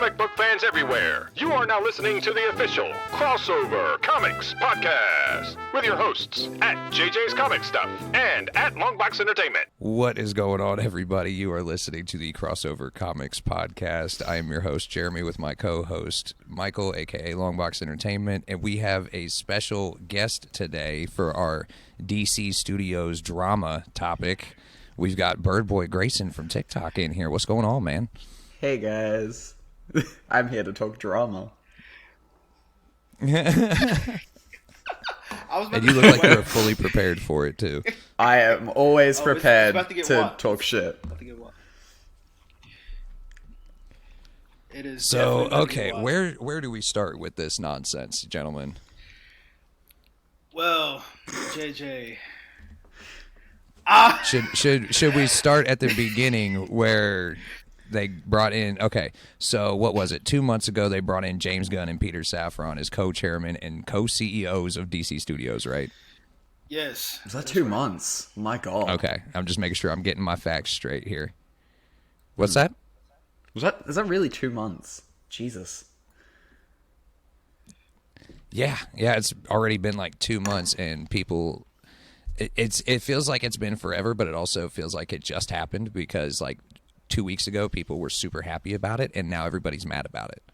comic book fans everywhere. You are now listening to the official Crossover Comics Podcast with your hosts at JJ's Comic Stuff and at Longbox Entertainment. What is going on, everybody? You are listening to the Crossover Comics Podcast. I am your host, Jeremy, with my co-host, Michael, a.k.a. Longbox Entertainment, and we have a special guest today for our DC Studios drama topic. We've got BirdBoyGrayson from TikTok in here. What's going on, man? Hey, guys. I'm here to talk drama. And you look like you're fully prepared for it, too. I am always prepared to talk shit. It is so, okay, where do we start with this nonsense, gentlemen? Well, JJ. Should we start at the beginning where they brought in, okay, so what was it? 2 months ago, they brought in James Gunn and Peter Safran as co-chairman and co-CEOs of DC Studios, right? Yes. Was that 2 months? My God. Okay, I'm just making sure I'm getting my facts straight here. What's that? Is that really 2 months? Jesus. Yeah, it's already been like 2 months, and people, it feels like it's been forever, but it also feels like it just happened because like 2 weeks ago, people were super happy about it, and now everybody's mad about it.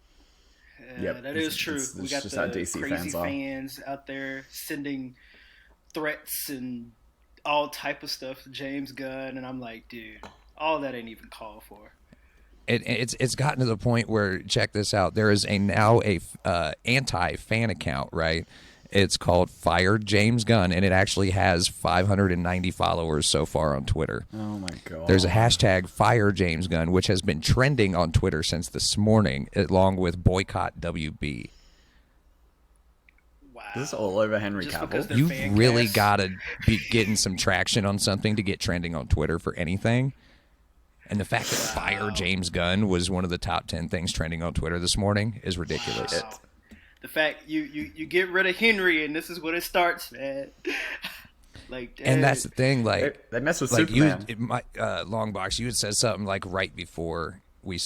Yep, that is true. We got just the how DC crazy fans fans out there sending threats and all type of stuff to James Gunn, and I'm like, dude, all that ain't even called for. It's gotten to the point where, check this out, there is now a anti-fan account, right? It's called Fire James Gunn, and it actually has 590 followers so far on Twitter. Oh, my God. There's a hashtag Fire James Gunn, which has been trending on Twitter since this morning, along with Boycott WB. Wow. This is all over Henry Just Cavill. because they're You fan really cast. got to be getting some traction on something to get trending on Twitter for anything. And the fact that Fire James Gunn was one of the top 10 things trending on Twitter this morning is ridiculous. Wow. The fact you get rid of Henry and this is when it starts, man. Like, And that's the thing, like They mess with like Superman. Longbox, you had said something like right before we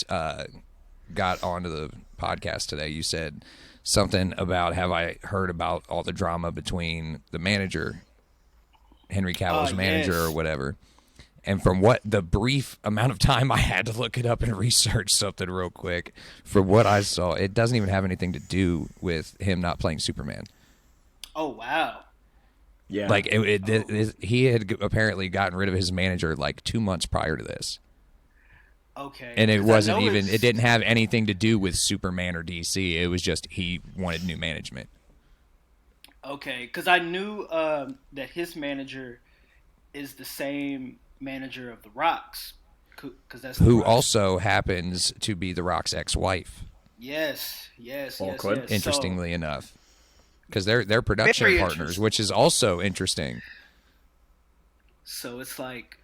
got onto the podcast today. You said something about, have I heard about all the drama between the manager, Henry Cavill's manager, yes. or whatever. And from what the brief amount of time I had to look it up and research something real quick, from what I saw, it doesn't even have anything to do with him not playing Superman. Oh, wow. Yeah. Like he had apparently gotten rid of his manager like 2 months prior to this. Okay. And it 'Cause I wasn't know even, it's- it didn't have anything to do with Superman or DC. It was just he wanted new management. Okay, because I knew that his manager is the same manager of The Rock's. Cause that's Who The Rock's. also happens to be The Rock's ex-wife, Yes. Awkward. interestingly enough. Because they're production Very partners, interesting. which is also interesting. So it's like,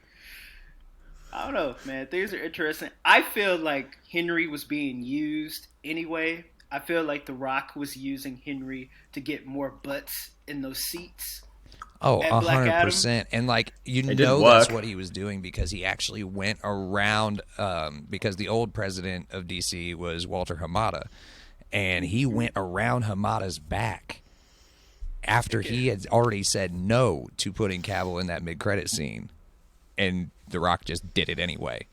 I don't know, man. Things are interesting. I feel like Henry was being used anyway. I feel like The Rock was using Henry to get more butts in those seats. Oh, And Black 100%. And like, you didn't know that's work. what he was doing because he actually went around, because the old president of DC was Walter Hamada, and he went around Hamada's back after he had already said no to putting Cavill in that mid-credit scene, and The Rock just did it anyway.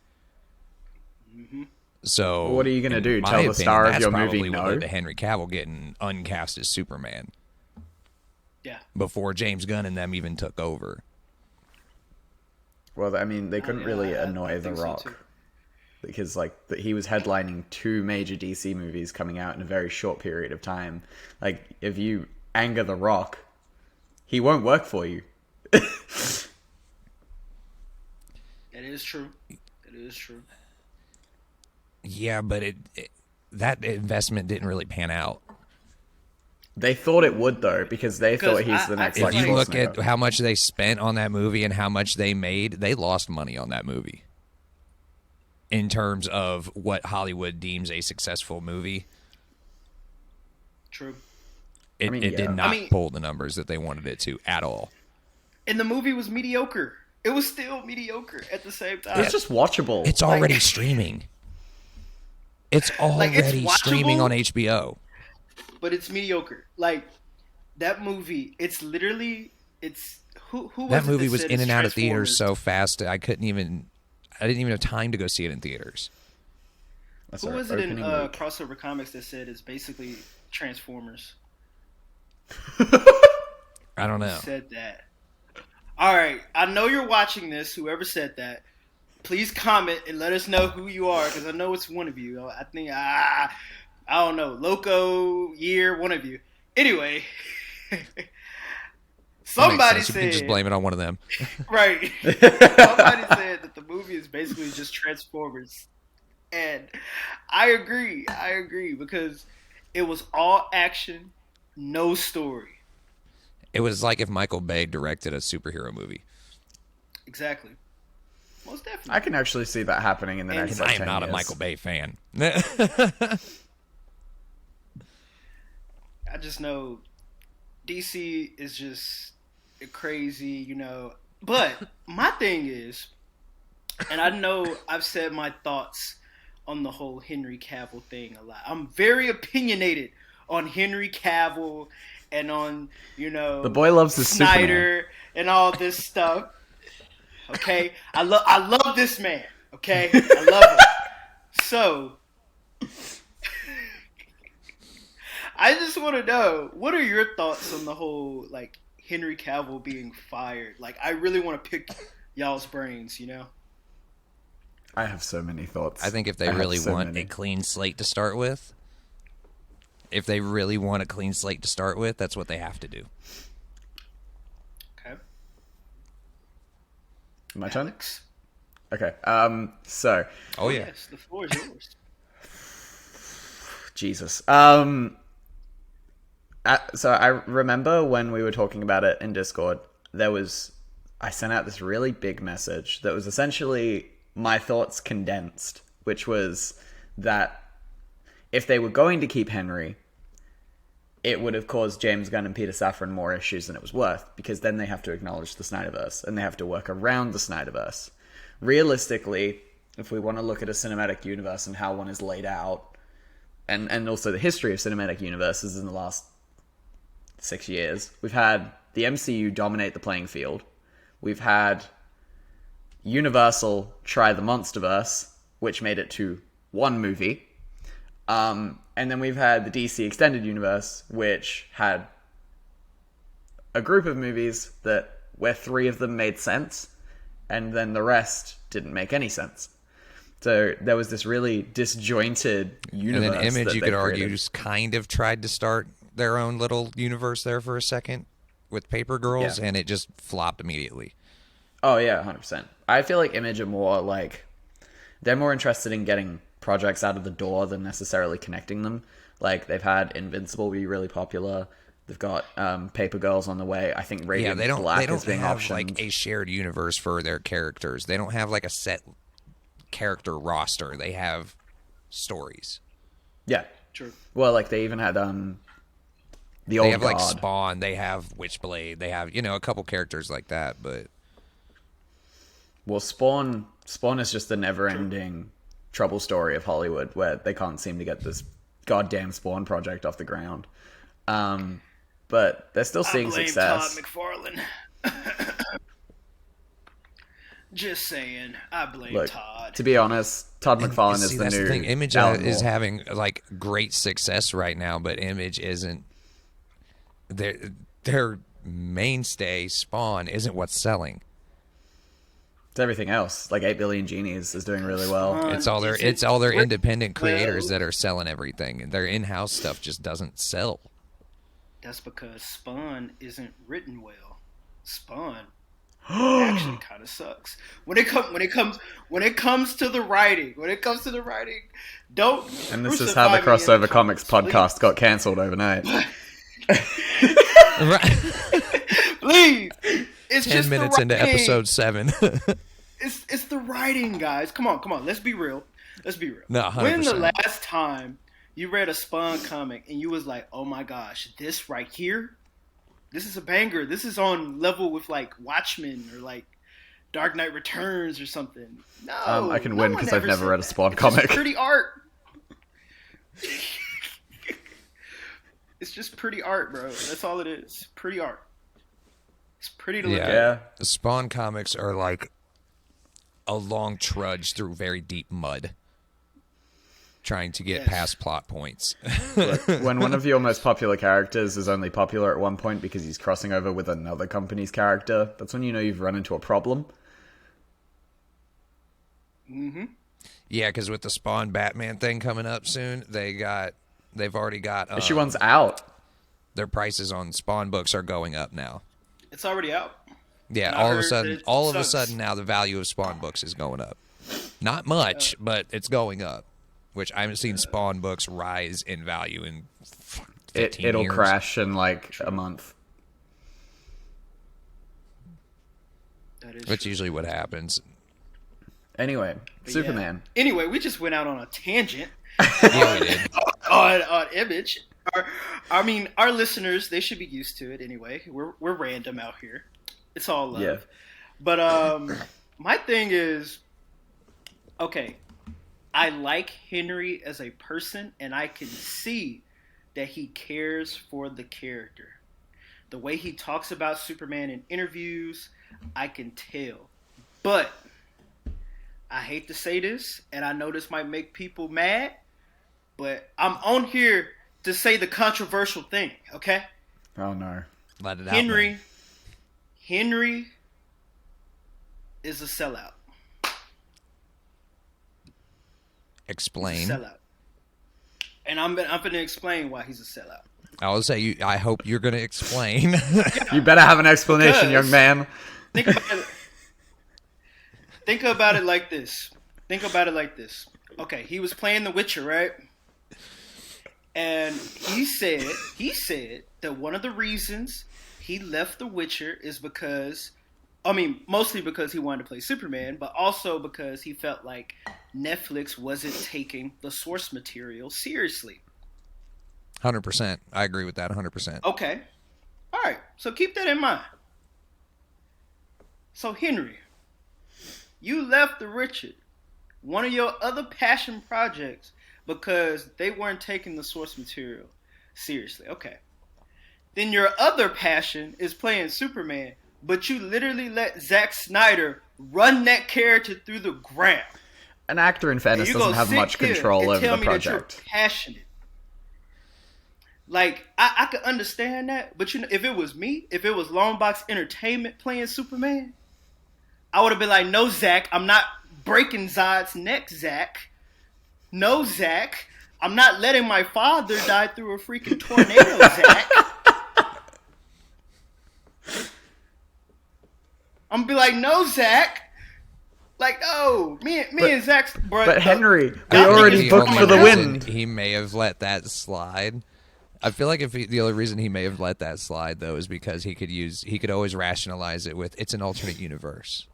So What are you gonna in do? my Tell the opinion, star of that's your probably movie what no? led to Henry Cavill getting uncast as Superman Yeah. before James Gunn and them even took over. Well, I mean, they couldn't yeah, really I annoy The think so, Rock. too. Because, like, he was headlining 2 major DC movies coming out in a very short period of time. Like, if you anger The Rock, he won't work for you. It is true. It is true. Yeah, but that investment didn't really pan out. They thought it would, though, because they Because thought he's the next, If like, you look at Schwarzenegger. how much they spent on that movie and how much they made, they lost money on that movie. In terms of what Hollywood deems a successful movie, True. it mean, did yeah. not pull the numbers that they wanted it to at all. And the movie was mediocre. It was still mediocre at the same time. It's just watchable. It's already streaming. It's already it's streaming on watchable, HBO. but it's mediocre. Like that movie, it's literally it's who was That it movie that was said in it's and out of theaters Transformers? so fast I didn't even have time to go see it in theaters. That's Who our was it in opening week. Crossover Comics that said it's basically Transformers? I don't know. Said that. All right, I know you're watching this. Whoever said that, please comment and let us know who you are, because I know it's one of you. I think I don't know, Loco, Year, one of you. Anyway, That somebody makes sense. You can just said blame it on one of them. right. Somebody said that the movie is basically just Transformers, and I agree. I agree because it was all action, no story. It was like if Michael Bay directed a superhero movie. Exactly. Most definitely. I can actually see that happening in the And next. I Like, am 10 not a years. Michael Bay fan. I just know DC is just crazy, you know. But my thing is, and I know I've said my thoughts on the whole Henry Cavill thing a lot. I'm very opinionated on Henry Cavill and on, you know, The boy loves his Snyder and all this stuff. Okay? I love this man. Okay? I love him. So I just want to know, what are your thoughts on the whole, like, Henry Cavill being fired? Like, I really want to pick y'all's brains, you know? I have so many thoughts. I think if they have really so want many. a clean slate to start with, that's what they have to do. Okay. My turn. Alex? Okay. So Oh, yeah. Yes, the floor is yours. Jesus. So I remember when we were talking about it in Discord, I sent out this really big message that was essentially my thoughts condensed, which was that if they were going to keep Henry, it would have caused James Gunn and Peter Safran more issues than it was worth, because then they have to acknowledge the Snyderverse and they have to work around the Snyderverse. Realistically, if we want to look at a cinematic universe and how one is laid out, and also the history of cinematic universes in the last 6 years, we've had the MCU dominate the playing field. We've had Universal try the Monsterverse, which made it to one movie. And then we've had the DC Extended Universe, which had a group of movies where 3 of them made sense, and then the rest didn't make any sense. So there was this really disjointed universe. And then Image, that you they could argue, created. just kind of tried to start their own little universe there for a second with Paper Girls, Yeah. and it just flopped immediately. Oh yeah, 100%. I feel like Image are more like, they're more interested in getting projects out of the door than necessarily connecting them. Like, they've had Invincible be really popular. They've got Paper Girls on the way. I think Radiant Black is being have optioned. like a shared universe for their characters. They don't have like a set character roster. They have stories. Yeah. True. Well, like, they even had the They old have God. like Spawn. They have Witchblade. They have, a couple characters like that. But Well, Spawn is just the never-ending trouble story of Hollywood, where they can't seem to get this goddamn Spawn project off the ground. But they're still seeing I blame success. Todd McFarlane. Just saying, I blame Look, Todd. to be honest, Todd McFarlane is see, the that's new the thing. Image Alan is Moore. having like great success right now, but Image isn't. Their mainstay Spawn isn't what's selling. It's everything else. Like 8 Billion Genies is doing really well. Spawn. It's all their Is it independent creators well? that are selling everything. Their in-house stuff just doesn't sell. That's because Spawn isn't written well. Spawn actually kind of sucks. When it comes to the writing, don't. And this is how the crucify me in Crossover Comics comments, podcast got cancelled overnight. Right. Please. It's 10 just minutes the into writing. episode 7. It's the writing, guys. Come on. Let's be real. No, When the 100%. last time you read a Spawn comic and you was like, oh my gosh, this right here, this is a banger. This is on level with like Watchmen or like Dark Knight Returns or something. No, I can no win one 'cause I've ever never said read a that. Spawn It's just comic. pretty art. just pretty art, bro. That's all it is. Pretty art. It's pretty to look at. Yeah. The Spawn comics are like a long trudge through very deep mud, trying to get past plot points. Look, when one of your most popular characters is only popular at one point because he's crossing over with another company's character, that's when you know you've run into a problem. Mm-hmm. Yeah, because with the Spawn Batman thing coming up soon, they've already got Issue 1's out. their prices on Spawn books are going up now. It's already out. Yeah, And I heard that it all of a sucks. sudden now the value of Spawn books is going up. Not much, but it's going up. Which I haven't seen Spawn books rise in value in 15 It'll years. crash in like a month. That is That's true. usually what happens. Anyway, But Superman. yeah. Anyway, we just went out on a tangent Yeah, we did. on Image. Our listeners, they should be used to it anyway. We're random out here. It's all love. Yeah. But my thing is, okay, I like Henry as a person, and I can see that he cares for the character. The way he talks about Superman in interviews, I can tell. But I hate to say this, and I know this might make people mad, but I'm on here to say the controversial thing, okay? Oh no. Let it out. Henry is a sellout. Explain. Sellout. And I'm gonna explain why he's a sellout. I will say I hope you're going to explain. You better have an explanation, Because- young man. Think about it like this. Okay, he was playing The Witcher, right? And he said that one of the reasons he left The Witcher is because, mostly because he wanted to play Superman, but also because he felt like Netflix wasn't taking the source material seriously. 100%. I agree with that 100%. Okay. All right. So keep that in mind. So, Henry, you left The Richard, one of your other passion projects, because they weren't taking the source material seriously. Okay. Then your other passion is playing Superman, but you literally let Zack Snyder run that character through the ground. An actor, in fairness, You doesn't go have sit much here control and over tell the me that you're project. passionate. Like, I could understand that, but if it was me, if it was Longbox Entertainment playing Superman, I would have been like, no, Zach, I'm not breaking Zod's neck, Zach. No, Zach, I'm not letting my father die through a freaking tornado, Zach. I'm gonna be like, no, Zach. Like, no, me and Zach's bro. But Henry, we that already nigga's booked only for the reason win. He may have let that slide. I feel like the only reason he may have let that slide though is because he could always rationalize it with it's an alternate universe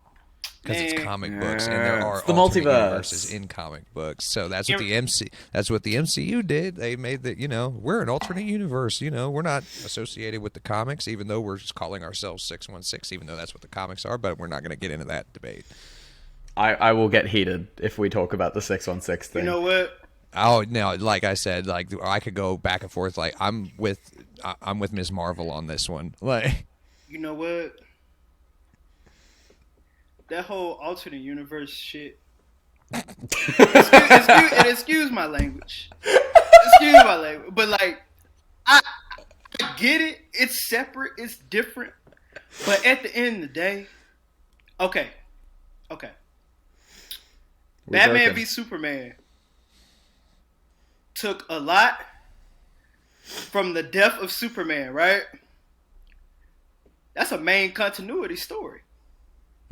because it's Man. comic books and there are It's the alternate multiverse. universes in comic books. So that's what the MCU did. They made that we're an alternate universe. We're not associated with the comics, even though we're just calling ourselves 616, even though that's what the comics are. But we're not going to get into that debate. I will get heated if we talk about the 616 thing. You know what? Oh no! Like I said, like I could go back and forth. Like I'm with Ms. Marvel on this one. Like You know what? That whole alternate universe shit. Excuse my language. Excuse my language. But like, I get it. It's separate. It's different. But at the end of the day, okay. We're Batman joking. v Superman took a lot from the death of Superman, right? That's a main continuity story.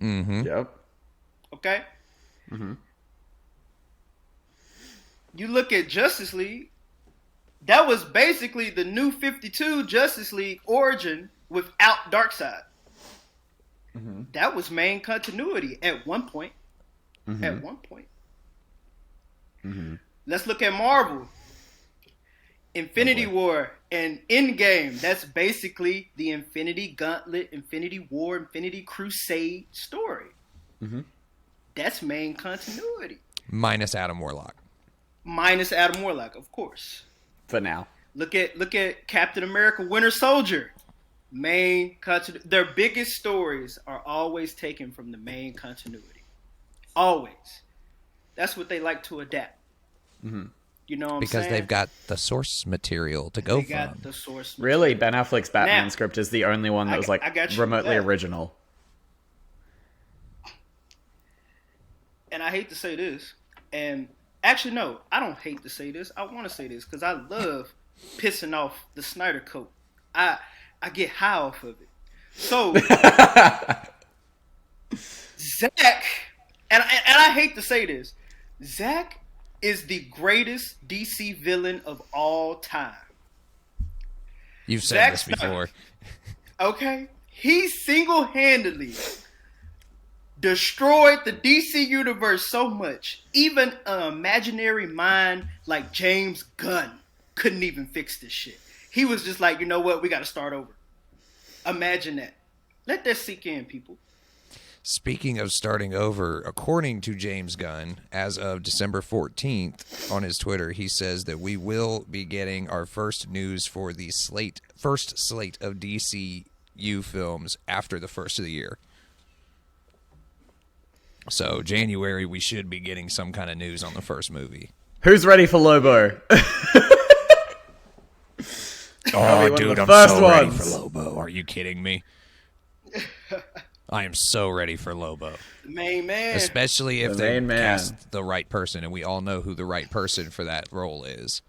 mm-hmm. Yep. Okay? Mm-hmm. You look at Justice League, that was basically the new 52 Justice League origin without Darkseid. Mm-hmm. That was main continuity at one point. Mm-hmm. At one point. Mm-hmm. Let's look at Marvel. Infinity War and Endgame. That's basically the Infinity Gauntlet, Infinity War, Infinity Crusade story. Mm-hmm. That's main continuity. Minus Adam Warlock. Minus Adam Warlock, of course. For now. Look at Captain America: Winter Soldier. Main continuity. Their biggest stories are always taken from the main continuity. Always. That's what they like to adapt. Mm-hmm. You know what I'm because saying? they've got the source material to go They from. got the source Really, material. Ben Affleck's Batman Now, script is the only one that was I got you remotely with that. original. And I hate to say this, and actually no, I don't hate to say this. I want to say this because I love pissing off the Snyder Code. I get high off of it. So Zach, and I hate to say this, Zach is the greatest DC villain of all time. You've said Zack this Snyder. before. Okay? He single-handedly destroyed the DC universe so much, even an imaginary mind like James Gunn couldn't even fix this shit. He was just like, you know what? We got to start over. Imagine that. Let that sink in, people. Speaking of starting over, according to James Gunn, as of December 14th on his Twitter, he says that we will be getting our first news for the first slate of DCU films after the first of the year. So January, we should be getting some kind of news on the first movie. Who's ready for Lobo? Oh, dude, I'm so ready for Lobo. Are you kidding me? I am so ready for Lobo. The main man. Especially if The they main man. cast the right person, and we all know who the right person for that role is.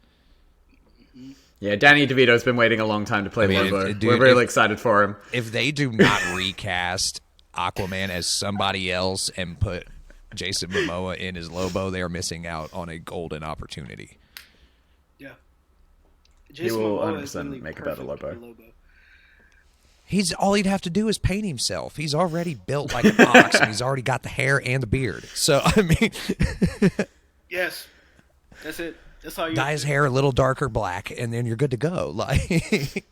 Yeah, Danny DeVito's been waiting a long time to play Lobo. We're really excited for him. If they do not recast Aquaman as somebody else and put Jason Momoa in as Lobo, they are missing out on a golden opportunity. Yeah. He will Momoa is 100% literally make a better perfect Lobo. for Lobo. All he'd have to do is paint himself. He's already built like an ox, and he's already got the hair and the beard. So, I mean... Yes. That's it. That's all you dye his hair a little darker black, and then you're good to go. Like,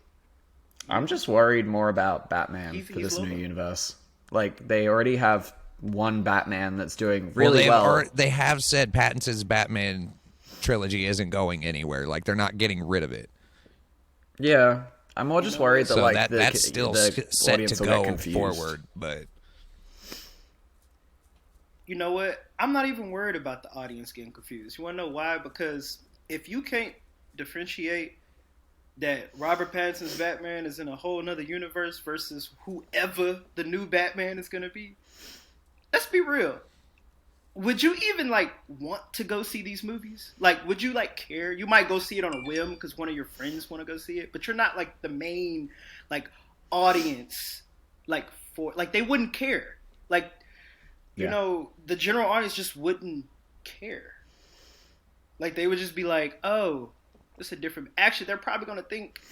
I'm just worried more about Batman He's for this Lobo. new universe. Like, they already have one Batman that's doing really well. They have said Pattinson's Batman trilogy isn't going anywhere. Like, they're not getting rid of it. Yeah. I'm more just worried that, So like, that's still the set audience to will get go confused. forward. But You know what? I'm not even worried about the audience getting confused. You want to know why? Because if you can't differentiate that Robert Pattinson's Batman is in a whole nother universe versus whoever the new Batman is going to be, let's be real. Would you even, like, want to go see these movies? Like, would you, like, care? You might go see it on a whim because one of your friends want to go see it, but you're not, like, the main, like, audience, like, for, like, they wouldn't care. Like, you know, the general audience just wouldn't care. Like, they would just be like, oh, it's a different... Actually, they're probably going to think,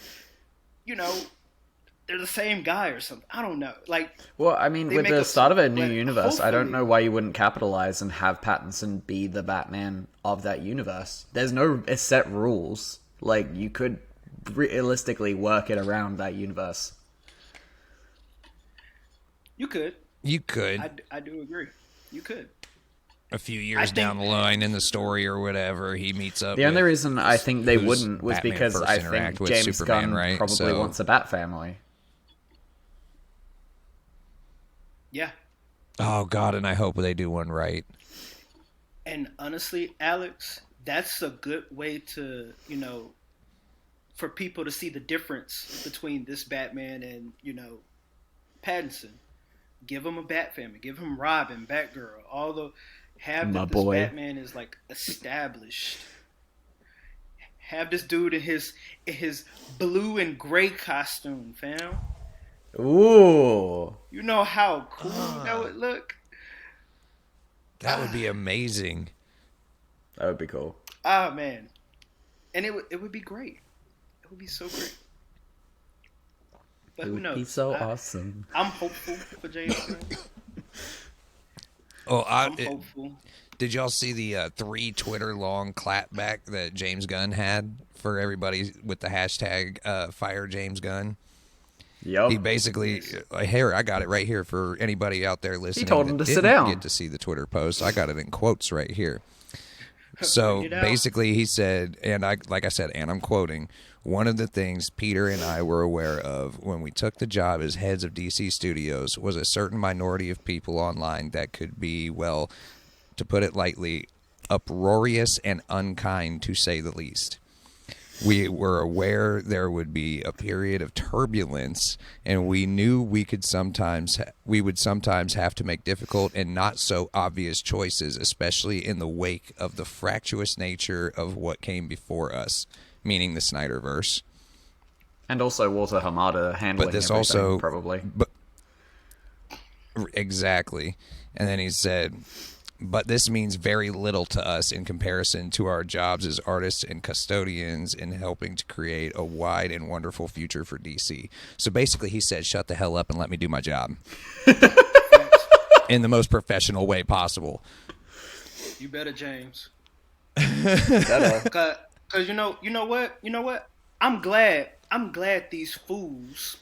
you know, they're the same guy or something. I don't know. Like, Well, I mean, they with make the a- start of a new like, universe, I don't hopefully- know why you wouldn't capitalize and have Pattinson be the Batman of that universe. There's no set rules. Like, you could realistically work it around that universe. you could. you could, I do agree. You could. a few I years think- down the line in the story or whatever, he meets up The only with reason I think they who's wouldn't was Batman because first I interact think with James Superman, Gunn right? probably So- wants a Bat family. Yeah. Oh, God, and I hope they do one right. And honestly, Alex, that's a good way to, you know, for people to see the difference between this Batman and, you know, Pattinson. Give him a Bat family. Give him Robin, Batgirl. All the have My that this boy. Batman is like established. Have this dude in his blue and gray costume, fam. Ooh. You know how cool that would look. That would be amazing. That would be cool. Ah, man, and it would be great. It would be so great. But It who would knows? be so awesome. I'm hopeful for James Gunn. Oh, I'm hopeful. did y'all see the 3 Twitter long clapback that James Gunn had for everybody with the hashtag Fire James Gunn? Yep. He basically, here, I got it right here for anybody out there listening. told him that to sit didn't down. Get to see the Twitter post. I got it in quotes right here. So Bring it out. basically, he said, and like I said, and I'm quoting, one of the things Peter and I were aware of when we took the job as heads of DC Studios was a certain minority of people online that could be, well, to put it lightly, uproarious and unkind, to say the least. We were aware there would be a period of turbulence, and we knew we would sometimes have to make difficult and not so obvious choices, especially in the wake of the fractious nature of what came before us, meaning the Snyderverse. And also Walter Hamada handling But this everything, also probably. Exactly. And then he said, but this means very little to us in comparison to our jobs as artists and custodians in helping to create a wide and wonderful future for DC. So basically he said, shut the hell up and let me do my job. In the most professional way possible. You better, James. Better. Cause you know what? I'm glad these fools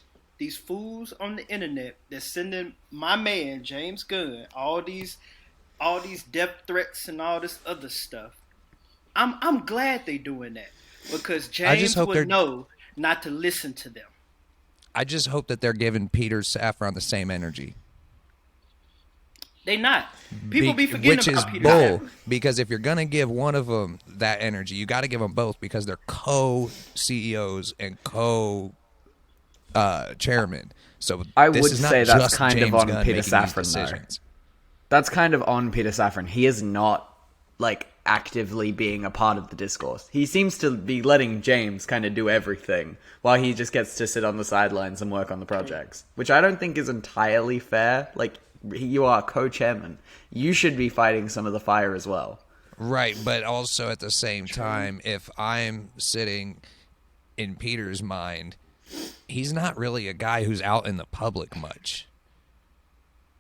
on the internet that's sending my man James Gunn all these death threats and all this other stuff. I'm glad they doing that because James would know not to listen to them. I just hope that they're giving Peter Safran the same energy. They not. People be forgetting which is about Peter bull. Safran. Because if you're gonna give one of them that energy, you got to give them both because they're co-CEOs and co-chairmen. So I this would is not say that's just kind James of on Gunn Peter making these Safran, though. decisions. That's kind of on Peter Safran. He is not, like, actively being a part of the discourse. He seems to be letting James kind of do everything, while he just gets to sit on the sidelines and work on the projects. Which I don't think is entirely fair. Like, you are co-chairman. You should be fighting some of the fire as well. Right, but also at the same time, if I'm sitting in Peter's mind, he's not really a guy who's out in the public much.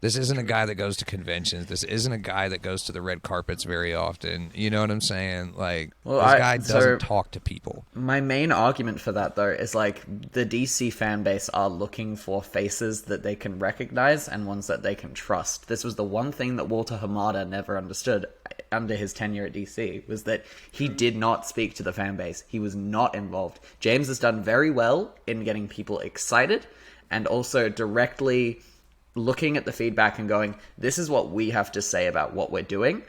This isn't a guy that goes to conventions. This isn't a guy that goes to the red carpets very often. You know what I'm saying? Like, this guy doesn't talk to people. My main argument for that, though, is like the DC fan base are looking for faces that they can recognize and ones that they can trust. This was the one thing that Walter Hamada never understood under his tenure at DC, was that he did not speak to the fan base. He was not involved. James has done very well in getting people excited and also directly looking at the feedback and going, this is what we have to say about what we're doing.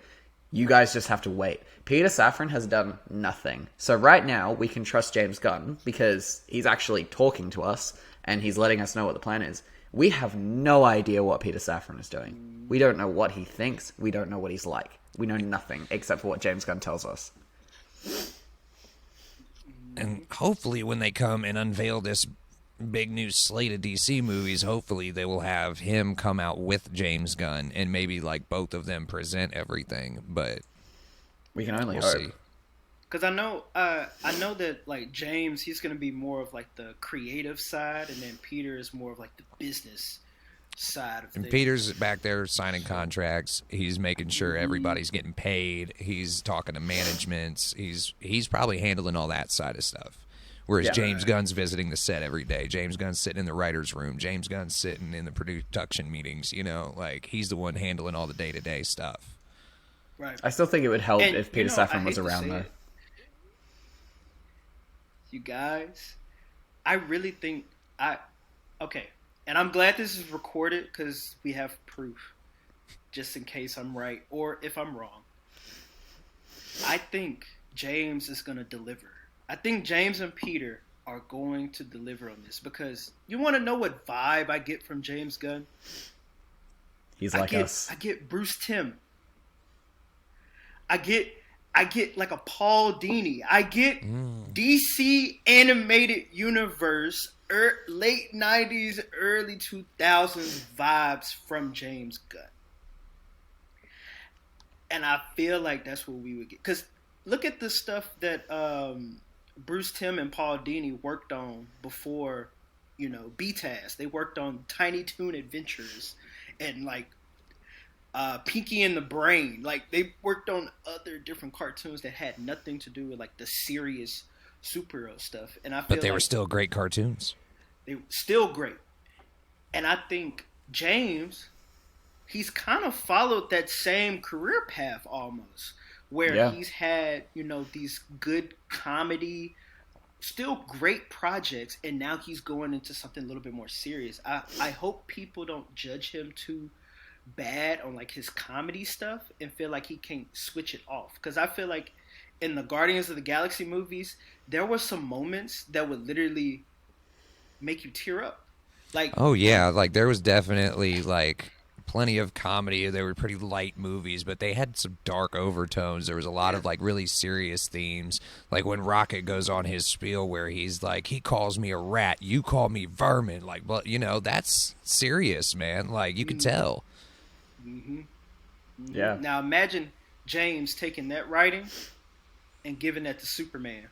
You guys just have to wait. Peter Safran has done nothing. So right now, we can trust James Gunn because he's actually talking to us and he's letting us know what the plan is. We have no idea what Peter Safran is doing. We don't know what he thinks. We don't know what he's like. We know nothing except for what James Gunn tells us. And hopefully when they come and unveil this big new slate of DC movies, hopefully they will have him come out with James Gunn and maybe like both of them present everything, but we can only we'll hope. See. Because I know that like James, he's gonna be more of like the creative side, and then Peter is more of like the business side of things. And Peter's back there signing contracts. He's making sure everybody's getting paid. He's talking to managements. He's probably handling all that side of stuff. Whereas James Gunn's visiting the set every day. James Gunn's sitting in the writer's room. James Gunn's sitting in the production meetings. You know, like he's the one handling all the day-to-day stuff. Right. I still think it would help if Peter Safran was around, though. You guys, I really think okay, and I'm glad this is recorded because we have proof, just in case I'm right or if I'm wrong. I think James is going to deliver. I think James and Peter are going to deliver on this because you want to know what vibe I get from James Gunn? He's like us. I get Bruce Timm. I get like a Paul Dini. I get DC animated universe late 90s, early 2000s vibes from James Gunn. And I feel like that's what we would get. Because look at the stuff that Bruce Timm and Paul Dini worked on before, BTAS. They worked on Tiny Toon Adventures and like Pinky and the Brain. Like they worked on other different cartoons that had nothing to do with like the serious superhero stuff. And I feel but they were still great cartoons. They were still great. And I think James, he's kind of followed that same career path almost, where he's had, these good comedy, still great projects, and now he's going into something a little bit more serious. I hope people don't judge him too bad on like his comedy stuff and feel like he can't switch it off, because I feel like in the Guardians of the Galaxy movies there were some moments that would literally make you tear up. Like, oh yeah, like there was definitely like plenty of comedy. They were pretty light movies, but they had some dark overtones. There was a lot of like really serious themes, like when Rocket goes on his spiel where he's like, he calls me a rat, you call me vermin, like, well, that's serious, man. Like you could tell. Yeah. Now imagine James taking that writing and giving that to Superman.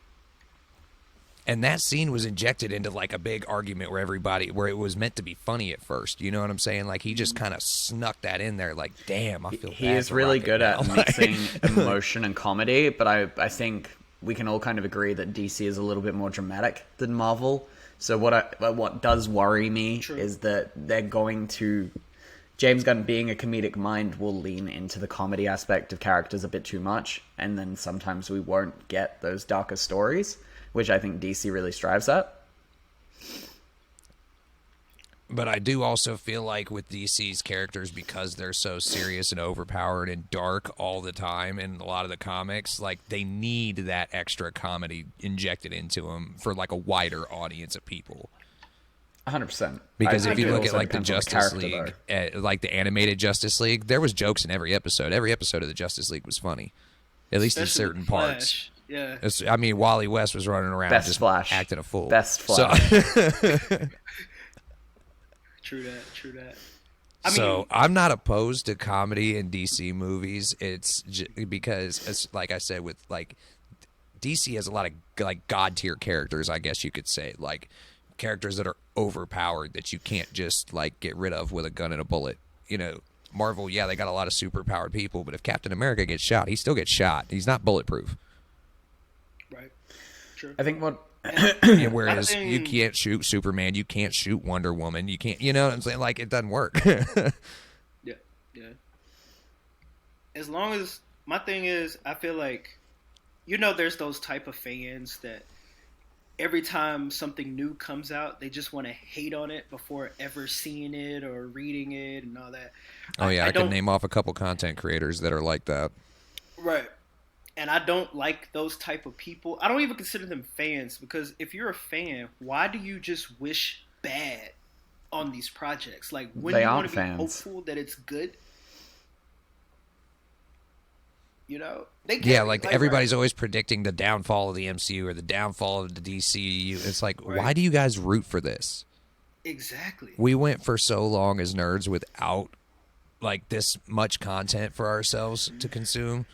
And that scene was injected into like a big argument where it was meant to be funny at first. You know what I'm saying? Like he just kind of snuck that in there. Like, damn, I feel he bad is for really Rocket good now. at mixing emotion and comedy, but I think we can all kind of agree that DC is a little bit more dramatic than Marvel. So what does worry me is that they're going to, James Gunn being a comedic mind will lean into the comedy aspect of characters a bit too much, and then sometimes we won't get those darker stories, which I think DC really strives at. But I do also feel like with DC's characters, because they're so serious and overpowered and dark all the time in a lot of the comics, like they need that extra comedy injected into them for like a wider audience of people. 100%. Because if you look at also like the depends on Justice character, League, like the animated Justice League, there was jokes in every episode. Every episode of the Justice League was funny, at least in Especially certain Flash. parts. Yeah. I mean, Wally West was running around Best just Flash. acting a fool. Best Flash. True that. So I'm not opposed to comedy in DC movies. It's because, like I said, with like DC has a lot of like god tier characters, I guess you could say, like characters that are overpowered that you can't just like get rid of with a gun and a bullet. Marvel, yeah, they got a lot of super powered people, but if Captain America gets shot, he still gets shot. He's not bulletproof. Right. True. I think what whereas you can't shoot Superman, you can't shoot Wonder Woman, you can't, you know what I'm saying? Like, it doesn't work. Yeah. As long as, my thing is, I feel like, there's those type of fans that every time something new comes out, they just want to hate on it before ever seeing it or reading it and all that. Oh yeah, I can name off a couple content creators that are like that. Right. And I don't like those type of people. I don't even consider them fans, because if you're a fan, why do you just wish bad on these projects? Like, when They you want aren't to be fans. hopeful that it's good, Everybody's always predicting the downfall of the MCU or the downfall of the DCU. It's like, why do you guys root for this? Exactly. We went for so long as nerds without like this much content for ourselves to consume.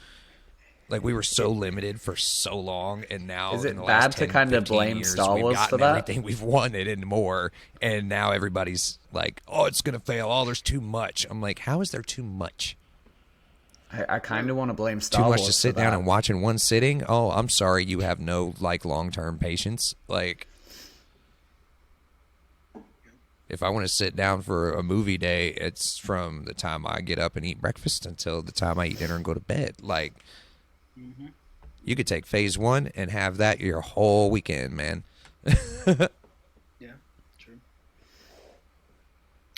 Like, we were so limited for so long, and now Is it in the bad last to 10, kind of 15 blame years, Star we've Wars gotten for that? everything we've wanted and more, and now everybody's like, oh, it's gonna fail. Oh, there's too much. I'm like, how is there too much? I kind of want to blame Star Too Wars much to sit for down that. and watch in one sitting? Oh, I'm sorry, you have no like long-term patience. Like, if I want to sit down for a movie day, it's from the time I get up and eat breakfast until the time I eat dinner and go to bed. Like, you could take phase 1 and have that your whole weekend, man. Yeah, true.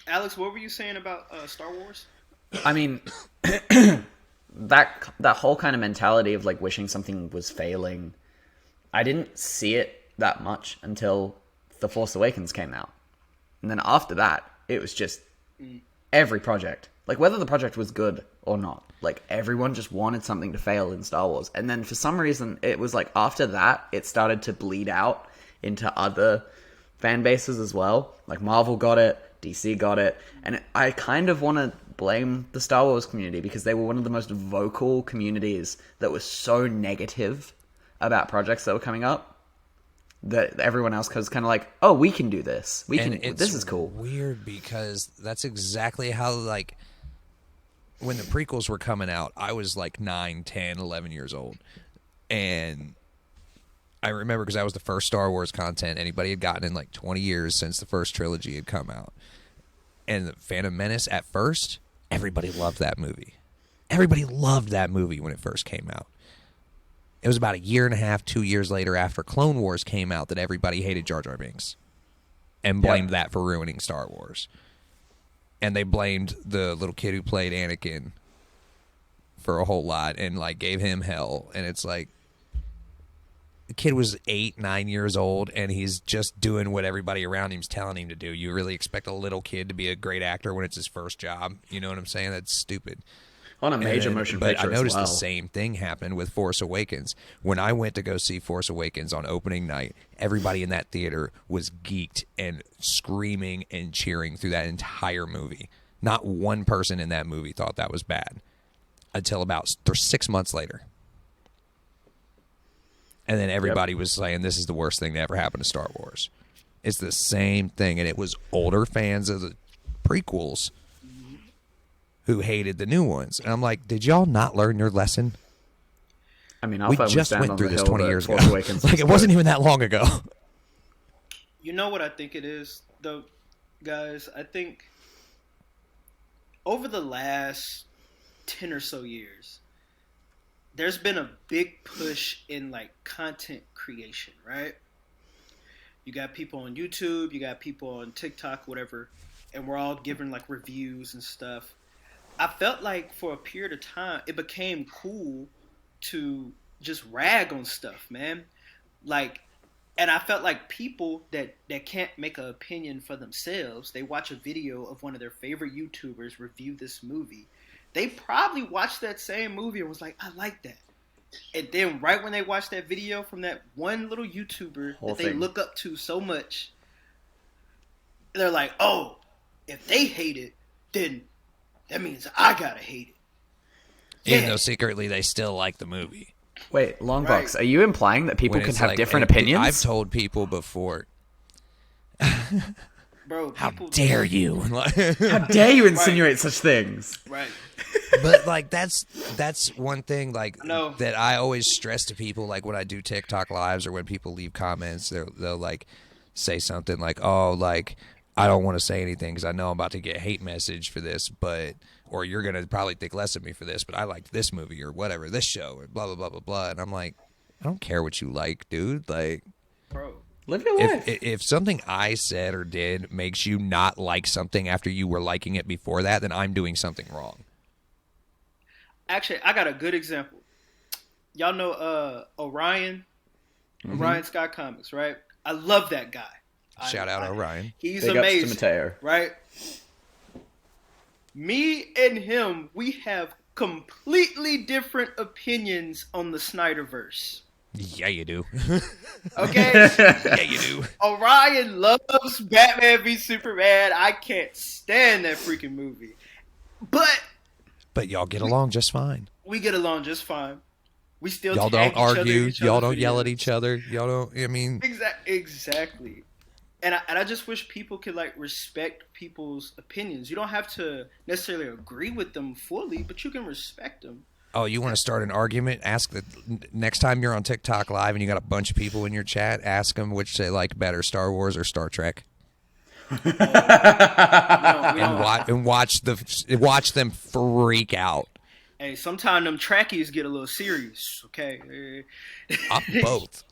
Alex, what were you saying about Star Wars? I mean, that whole kind of mentality of like wishing something was failing, I didn't see it that much until The Force Awakens came out. And then after that, it was just every project. Like, whether the project was good or not, like, everyone just wanted something to fail in Star Wars. And then for some reason, it was like after that, it started to bleed out into other fan bases as well. Like, Marvel got it, DC got it. And I kind of want to blame the Star Wars community, because they were one of the most vocal communities that was so negative about projects that were coming up, that everyone else was kind of like, oh, we can do this. This is cool. Weird, because that's exactly how, like, when the prequels were coming out, I was like 9, 10, 11 years old. And I remember, because that was the first Star Wars content anybody had gotten in like 20 years since the first trilogy had come out. And the Phantom Menace, at first, everybody loved that movie. Everybody loved that movie when it first came out. It was about a year and a half, 2 years later after Clone Wars came out that everybody hated Jar Jar Binks and blamed that for ruining Star Wars. And they blamed the little kid who played Anakin for a whole lot and, like, gave him hell. And it's like, the kid was 8, 9 years old, and he's just doing what everybody around him's telling him to do. You really expect a little kid to be a great actor when it's his first job? You know what I'm saying? That's stupid. On a major motion picture. But I noticed the same thing happened with Force Awakens. When I went to go see Force Awakens on opening night, everybody in that theater was geeked and screaming and cheering through that entire movie. Not one person in that movie thought that was bad until about 6 months later. And then everybody was saying this is the worst thing to ever happen to Star Wars. It's the same thing, and it was older fans of the prequels who hated the new ones. And I'm like, did y'all not learn your lesson? I mean, we just went through this 20 years ago. Like, it wasn't even that long ago. You know what I think it is, though, guys? I think over the last 10 or so years, there's been a big push in, like, content creation, right? You got people on YouTube, you got people on TikTok, whatever, and we're all giving, like, reviews and stuff. I felt like for a period of time, it became cool to just rag on stuff, man. Like, and I felt like people that can't make an opinion for themselves, they watch a video of one of their favorite YouTubers review this movie. They probably watched that same movie and was like, I like that. And then right when they watch that video from that one little YouTuber that they look up to so much, they're like, oh, if they hate it, then that means I gotta hate it. Even though secretly they still like the movie. Wait, Longbox, are you implying that people can have different opinions? I've told people before. Bro, how dare you? How dare you insinuate such things? Right. But, like, that's one thing, like, that I always stress to people, like, when I do TikTok lives or when people leave comments, they'll like, say something like, oh, like, I don't want to say anything because I know I'm about to get a hate message for this, or you're going to probably think less of me for this, but I liked this movie or whatever, this show, or blah, blah, blah, blah, blah. And I'm like, I don't care what you like, dude. Like, bro, live your life. If something I said or did makes you not like something after you were liking it before that, then I'm doing something wrong. Actually, I got a good example. Y'all know Orion? Mm-hmm. Orion Sky Comics, right? I love that guy. Shout out Orion. He's Big amazing. ups to Mateo. Right? Me and him, we have completely different opinions on the Snyderverse. Yeah, you do. Okay? Yeah, you do. Orion loves Batman v Superman. I can't stand that freaking movie. But y'all get along just fine. We get along just fine. We still y'all don't argue. Y'all don't videos. Yell at each other. Y'all don't. I mean, exactly. And I just wish people could, like, respect people's opinions. You don't have to necessarily agree with them fully, but you can respect them. Oh, you want to start an argument? Ask the next time you're on TikTok Live and you got a bunch of people in your chat. Ask them which they like better, Star Wars or Star Trek. And watch them freak out. Hey, sometimes them Trekkies get a little serious. Okay, I'm both.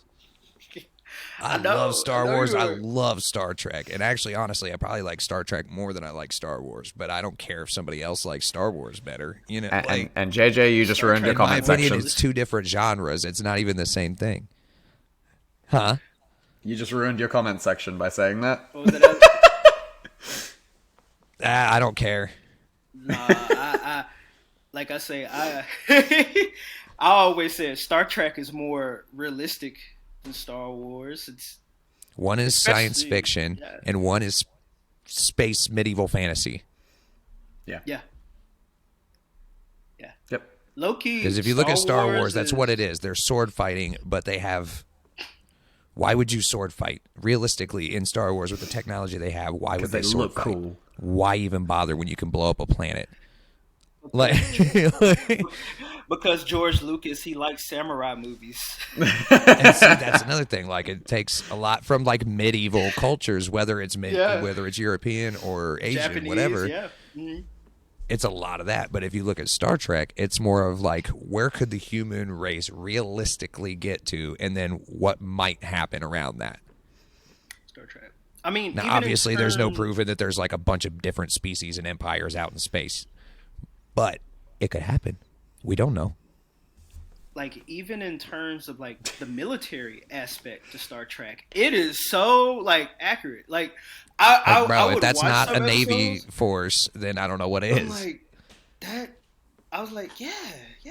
I love Star Wars. I love Star Trek. And actually, honestly, I probably like Star Trek more than I like Star Wars. But I don't care if somebody else likes Star Wars better. You know, and JJ, you just ruined your comment section. In my opinion, it's two different genres. It's not even the same thing. Huh? You just ruined your comment section by saying that. What was that? I don't care. Nah, I like I say, I always said Star Trek is more realistic than Star Wars. One is science fiction, and one is space medieval fantasy. Yeah. Yep. Low key. Because if you look at Star Wars, that's what it is. They're sword fighting, but they have. Why would you sword fight? Realistically, in Star Wars, with the technology they have, why would they sword fight? Cool. Why even bother when you can blow up a planet? Like, because George Lucas, he likes samurai movies. And see, that's another thing. Like, it takes a lot from, like, medieval cultures, whether it's whether it's European or Asian, Japanese, whatever. Yeah. Mm-hmm. it's a lot of that. But if you look at Star Trek, it's more of like, where could the human race realistically get to, and then what might happen around that. Star Trek. I mean, now obviously there's no proving that there's like a bunch of different species and empires out in space, but it could happen. We don't know. Like, even in terms of like the military aspect to Star Trek, it is so like accurate. Like, I would if that's watch not some a Navy episodes, force, then I don't know what it I'm is. like, that. I was like, yeah.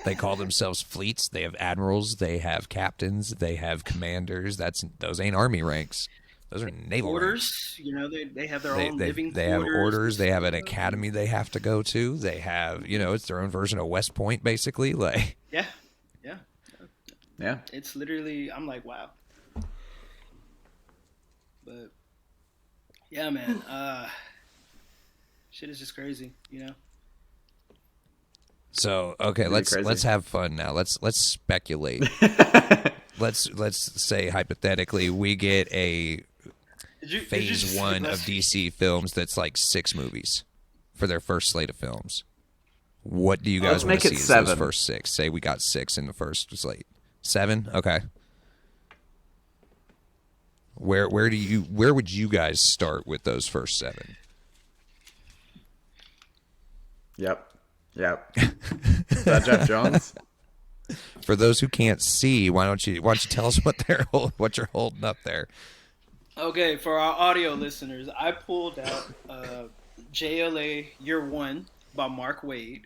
They call themselves fleets. They have admirals. They have captains. They have commanders. Those ain't army ranks. Those are naval orders. ranks. You know, they have their own living They have quarters. orders. They have an academy they have to go to. They have, it's their own version of West Point, basically. Like, Yeah. Yeah. It's literally, I'm like, wow. But yeah, man, shit is just crazy, so okay, Really let's crazy. have fun now. Let's speculate. let's say hypothetically we get a Did you phase just- 1 of DC films that's like 6 movies for their first slate of films. What do you guys Let's want make to it see as 7. those first 6? Say we got 6 in the first slate. 7? Okay. Where would you guys start with those first 7? Yep. Is that Jeff Jones? For those who can't see, why don't you tell us what you're holding up there? Okay, for our audio listeners, I pulled out JLA Year One by Mark Waid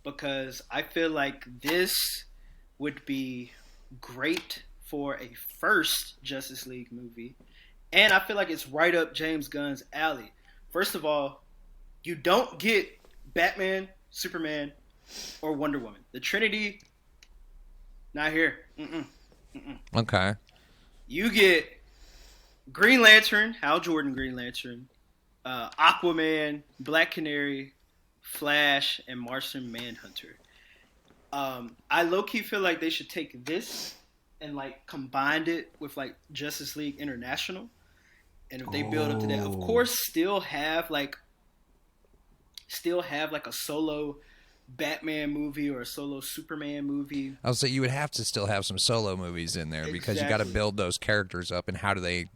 because I feel like this would be great for a first Justice League movie, and I feel like it's right up James Gunn's alley. First of all, you don't get Batman, Superman, or Wonder Woman. The Trinity, not here. Okay. You get Green Lantern, Hal Jordan Green Lantern, Aquaman, Black Canary, Flash, and Martian Manhunter. I low-key feel like they should take this and like combined it with like Justice League International. And if they build up to that, of course, still have like a solo Batman movie or a solo Superman movie. I'll say you would have to still have some solo movies in there because you got to build those characters up, and how do they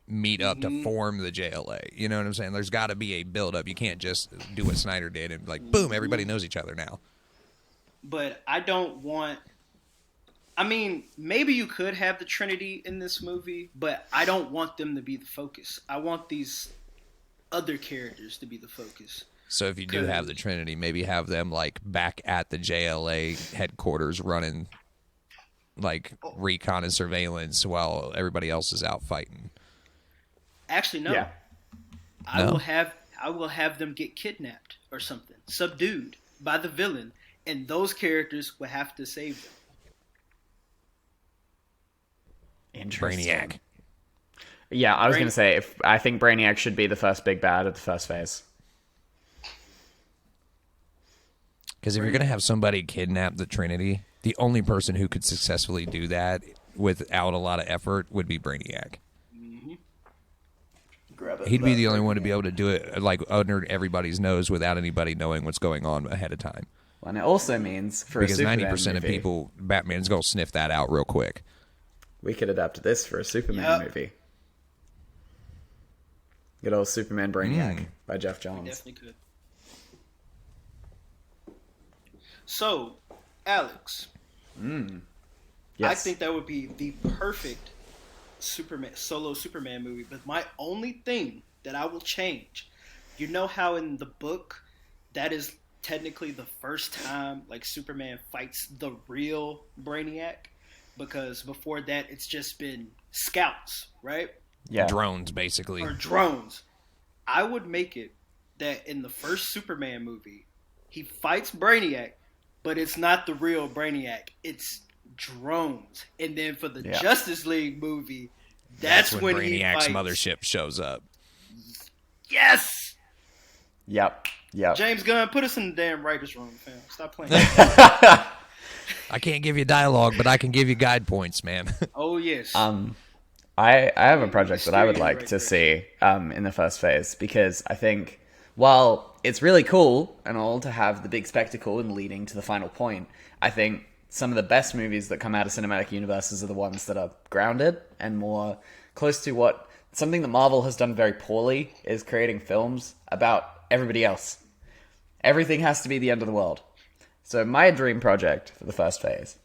meet up to form the JLA? You know what I'm saying? There's got to be a build up. You can't just do what Snyder did and like boom, everybody knows each other now. But I don't want. I mean, maybe you could have the Trinity in this movie, but I don't want them to be the focus. I want these other characters to be the focus. So if you do have the Trinity, maybe have them like back at the JLA headquarters running like recon and surveillance while everybody else is out fighting. Actually, no. Yeah. I will have them get kidnapped or something, subdued by the villain, and those characters will have to save them. Interesting. Brainiac. Yeah, I was going to say, I think Brainiac should be the first big bad of the first phase. Because if you're going to have somebody kidnap the Trinity, the only person who could successfully do that without a lot of effort would be Brainiac. He'd be the only one to be able to do it like under everybody's nose without anybody knowing what's going on ahead of time. Well, and it also means for Because a Superman 90% of movie, people, Batman's going to sniff that out real quick. we could adapt this for a Superman movie. Good old Superman Brainiac by Jeff Jones. Definitely could. So, Alex, Yes. I think that would be the perfect solo Superman movie. But my only thing that I will change, you know how in the book that is technically the first time like Superman fights the real Brainiac, because before that it's just been scouts, right? Yeah. Drones, basically. Or drones. I would make it that in the first Superman movie, he fights Brainiac, but it's not the real Brainiac. It's drones. And then for the Justice League movie, that's when Brainiac's he fights. mothership shows up. Yes! Yep. James Gunn, put us in the damn writer's room, fam. Stop playing. I can't give you dialogue, but I can give you guide points, man. Oh, yes. I have a project that I would like to see in the first phase, because I think while it's really cool and all to have the big spectacle and leading to the final point. I think some of the best movies that come out of cinematic universes are the ones that are grounded and more close to what something that Marvel has done very poorly is creating films about everybody else. Everything has to be the end of the world. So my dream project for the first phase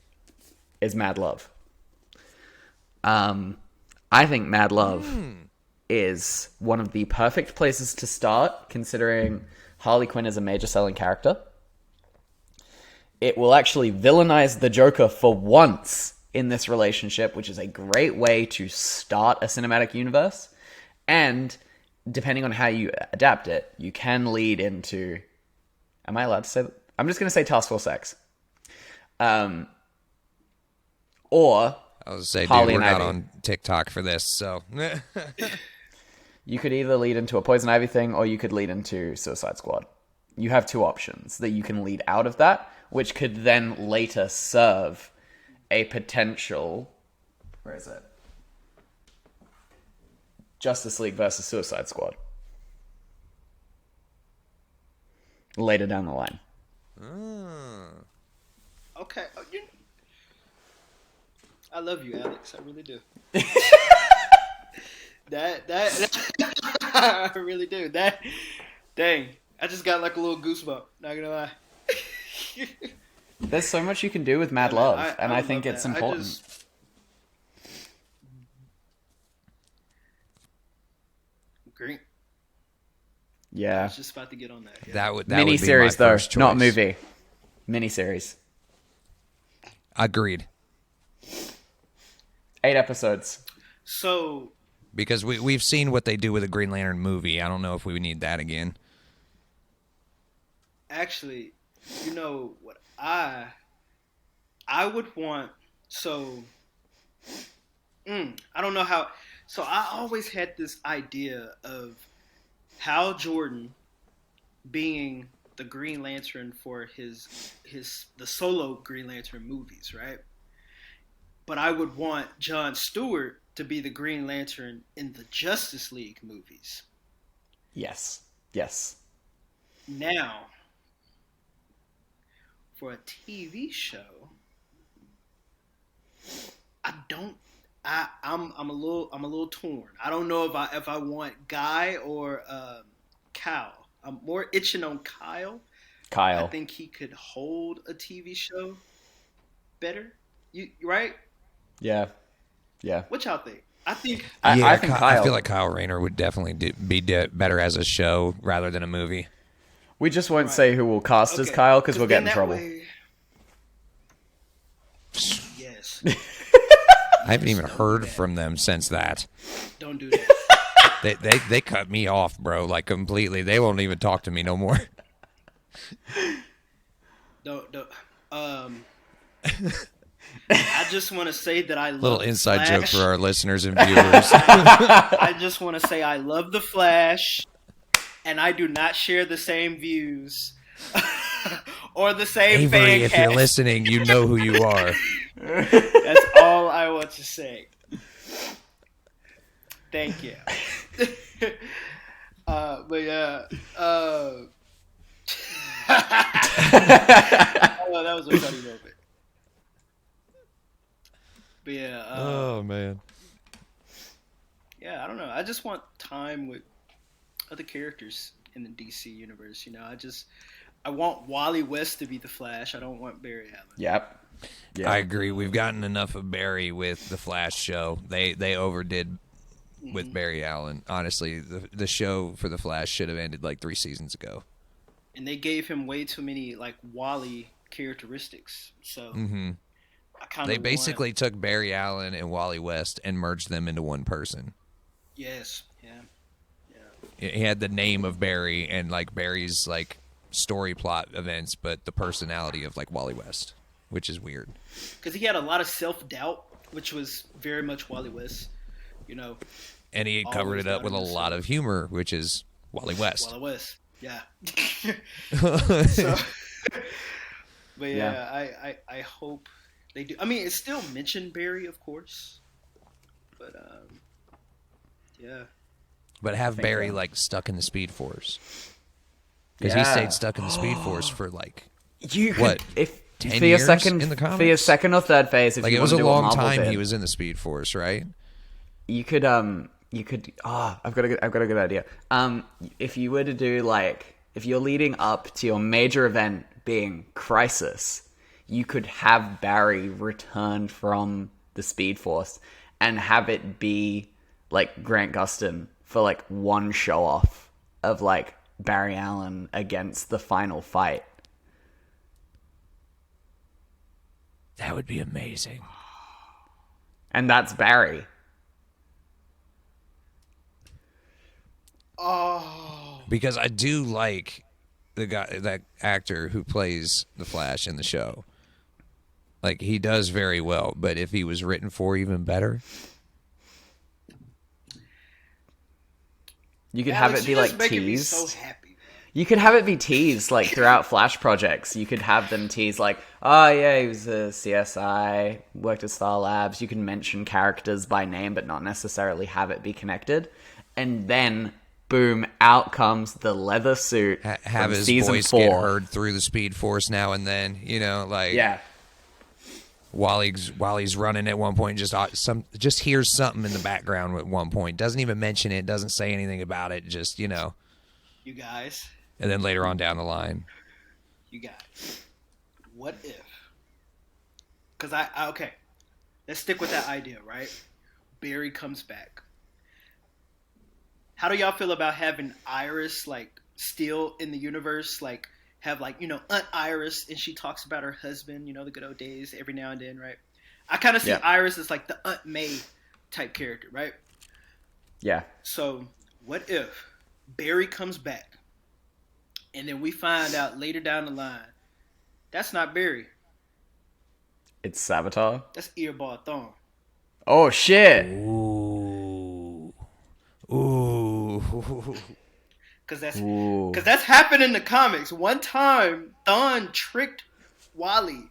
is Mad Love. I think Mad Love is one of the perfect places to start, considering Harley Quinn is a major selling character. It will actually villainize the Joker for once in this relationship, which is a great way to start a cinematic universe. And depending on how you adapt it, you can lead into... Am I allowed to say that? I'm just going to say Task Force X. Or I was say, dude, Harley we're and not Ivy. on TikTok for this, so... You could either lead into a Poison Ivy thing, or you could lead into Suicide Squad. You have two options that you can lead out of that, which could then later serve a potential... Where is it? Justice League versus Suicide Squad. Later down the line. Okay. I love you, Alex. I really do. I really do. Dang. I just got like a little goosebump. Not gonna lie. There's so much you can do with Mad Love, and I think it's important. Great. I Yeah. was just about to get on that. Yeah. That would be my Miniseries, though, first choice. not movie. Miniseries. Agreed. 8 episodes. So, Because we've seen what they do with a Green Lantern movie. I don't know if we need that again. actually, you know what I would want. So, I don't know how. So I always had this idea of Hal Jordan being the Green Lantern for the solo Green Lantern movies, right? But I would want John Stewart to be the Green Lantern in the Justice League movies. Yes. Yes. Now, for a TV show, I'm a little torn. I don't know if I want Guy or Kyle. I'm more itching on Kyle. Kyle. I think he could hold a TV show better. You right? Yeah. Yeah. What y'all think? I think I think Kyle. I feel like Kyle Rayner would definitely be better as a show rather than a movie. We just won't say who will cast as Kyle because we'll get in trouble. Yes. I haven't even heard from them since that. Don't do that. They cut me off, bro, like completely. They won't even talk to me no more. Don't. I just want to say that I love Little inside Flash. joke for our listeners and viewers. I just want to say I love the Flash, and I do not share the same views or the same fan Avery, if cast. you're listening, you know who you are. That's all I want to say. Thank you. But yeah. Oh, that was a funny moment. But yeah. Oh man. Yeah, I don't know. I just want time with other characters in the DC universe. You know, I want Wally West to be the Flash. I don't want Barry Allen. Yep. Yeah. I agree. We've gotten enough of Barry with the Flash show. They overdid with Barry Allen. Honestly, the show for the Flash should have ended like 3 seasons ago. And they gave him way too many like Wally characteristics. So I kind of They basically took Barry Allen and Wally West and merged them into one person. Yes. Yeah. He had the name of Barry and like Barry's like story plot events, but the personality of like Wally West, which is weird. Because he had a lot of self-doubt, which was very much Wally West. You know. And he covered it up with a lot of humor, which is Wally West. Wally West. Yeah. So, but yeah, I hope they do. I mean, it's still mentioned Barry, of course, but yeah. But have Barry like stuck in the Speed Force. because he stayed stuck in the Speed Force for like You could, what, if 10 for your years second in the comics? for your second or third phase, if like you it was want a to do what long Marvel time did, he was in the Speed Force, right? you could I've got a good idea. If you were to do like, if you're leading up to your major event being Crisis, you could have Barry return from the Speed Force and have it be like Grant Gustin for like one show off of like Barry Allen against the final fight. That would be amazing. And that's Barry. Oh, Because I do like that actor who plays the Flash in the show. Like, he does very well, but if he was written for even better, You could Alex, have it be you're just like making me teased. so happy. You could have it be teased like throughout Flash projects. You could have them tease like, oh yeah, he was a CSI, worked at Star Labs. You can mention characters by name, but not necessarily have it be connected. And then, boom, out comes the leather suit have from his season voice 4. get heard through the Speed Force now and then, you know, like Yeah, while he's running at one point, just hears something in the background at one point, doesn't even mention it, doesn't say anything about it, just, you know. You guys, And then later on down the line, what if? Because okay, let's stick with that idea, right? Barry comes back. How do y'all feel about having Iris like still in the universe, like have like, you know, Aunt Iris, and she talks about her husband, you know, the good old days every now and then, right? I kind of see Iris as like the Aunt May type character, right? yeah. So what if Barry comes back, and then we find out later down the line that's not Barry, It's Savitar. that's Earball Thorn. Oh shit! ooh, Because Ooh. that's happened in the comics. One time, Thawne tricked Wally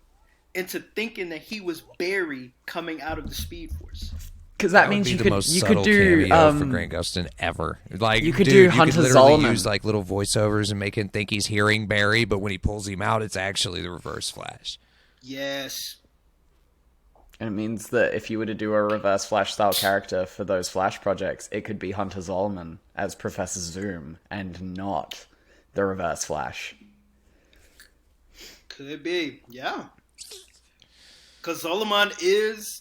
into thinking that he was Barry coming out of the Speed Force. Because that would means be you the could most you subtle could do cameo for Grant Gustin ever. Like, you could dude, do you Hunter could literally Zolomon. use like little voiceovers and make him think he's hearing Barry, but when he pulls him out, it's actually the Reverse Flash. Yes. And it means that if you were to do a Reverse Flash style character for those Flash projects, it could be Hunter Zolomon as Professor Zoom and not the Reverse Flash. Could be. Yeah. Because Zolomon is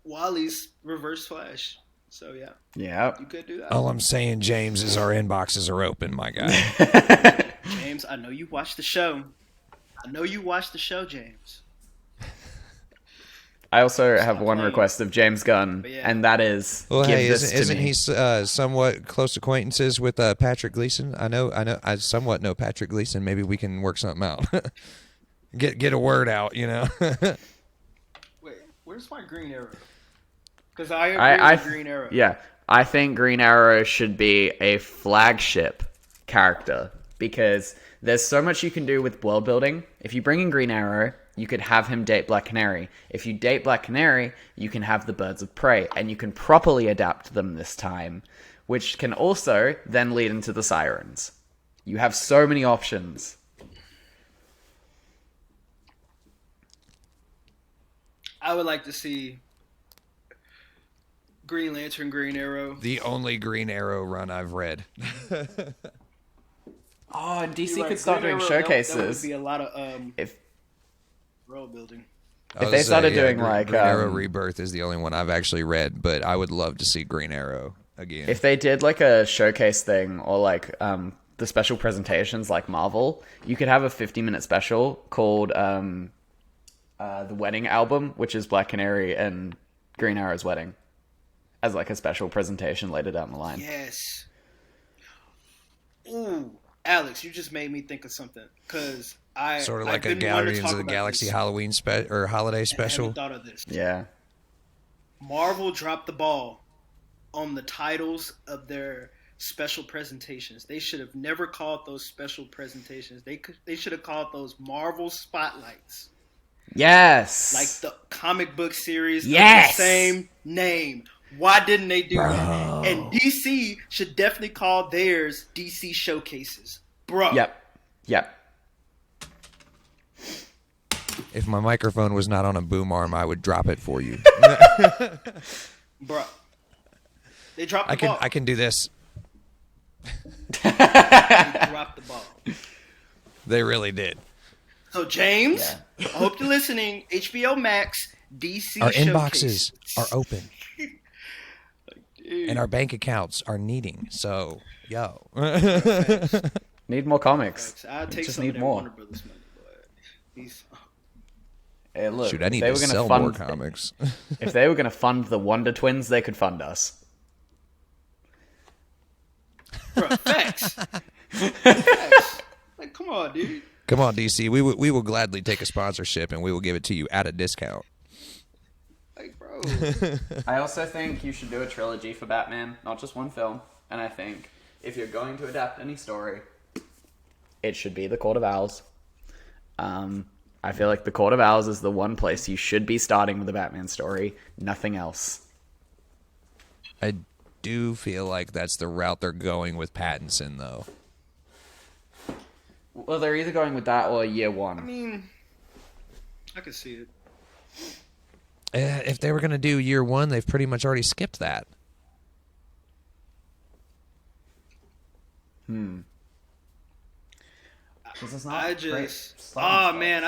Wally's Reverse Flash. So, yeah. Yeah. You could do that. All I'm saying, James, is our inboxes are open, my guy. James, I know you watched the show. James. I also have one request of James Gunn, and that is Well, give hey, this isn't to me. he somewhat close acquaintances with Patrick Gleason? I somewhat know Patrick Gleason. Maybe we can work something out. get a word out, you know. Wait, where's my Green Arrow? Because I agree with Green Arrow. Yeah, I think Green Arrow should be a flagship character because there's so much you can do with world building. If you bring in Green Arrow, you could have him date Black Canary. If you date Black Canary, you can have the Birds of Prey, and you can properly adapt them this time, which can also then lead into the Sirens. You have so many options. I would like to see Green Lantern, Green Arrow. The only Green Arrow run I've read. Oh, and DC You're right, could start Green doing Arrow, showcases. That would be a lot of if world building. If they started doing Green, like Green Arrow Rebirth is the only one I've actually read, but I would love to see Green Arrow again. if they did like a showcase thing or like the special presentations like Marvel, you could have a 50-minute special called the Wedding Album, which is Black Canary and Green Arrow's wedding, as like a special presentation later down the line. Yes. Ooh, Alex, you just made me think of something because Sort of like I've a been wanting to Guardians talk of the about Galaxy this, Halloween or holiday and I special. haven't thought of this. Yeah. Marvel dropped the ball on the titles of their special presentations. They should have never called those special presentations. They should have called those Marvel Spotlights. Yes. Like the comic book series Yes. of the same name. Why didn't they do that? And DC should definitely call theirs DC Showcases. Bro. Yep. Yeah. If my microphone was not on a boom arm, I would drop it for you. Bro, they dropped the ball. I can do this. They dropped the ball. They really did. So James, I hope you're listening. HBO Max DC Our showcase. inboxes are open. And our bank accounts are needing. So, yo. Need more comics. I'll take Just some need of that more. Warner Brothers money, but these. Hey, look, Shoot, I if need they to were gonna sell fund, more comics. If they were going to fund the Wonder Twins, they could fund us. Bro, facts. Facts. Like, come on, dude. Come on, DC. We will gladly take a sponsorship and we will give it to you at a discount. Like, bro. I also think you should do a trilogy for Batman, not just one film. And I think if you're going to adapt any story, it should be the Court of Owls. I feel like the Court of Owls is the one place you should be starting with a Batman story, nothing else. I do feel like that's the route they're going with Pattinson, though. Well, they're either going with that or Year One. I mean, I can see it. If they were going to do Year One, they've pretty much already skipped that. I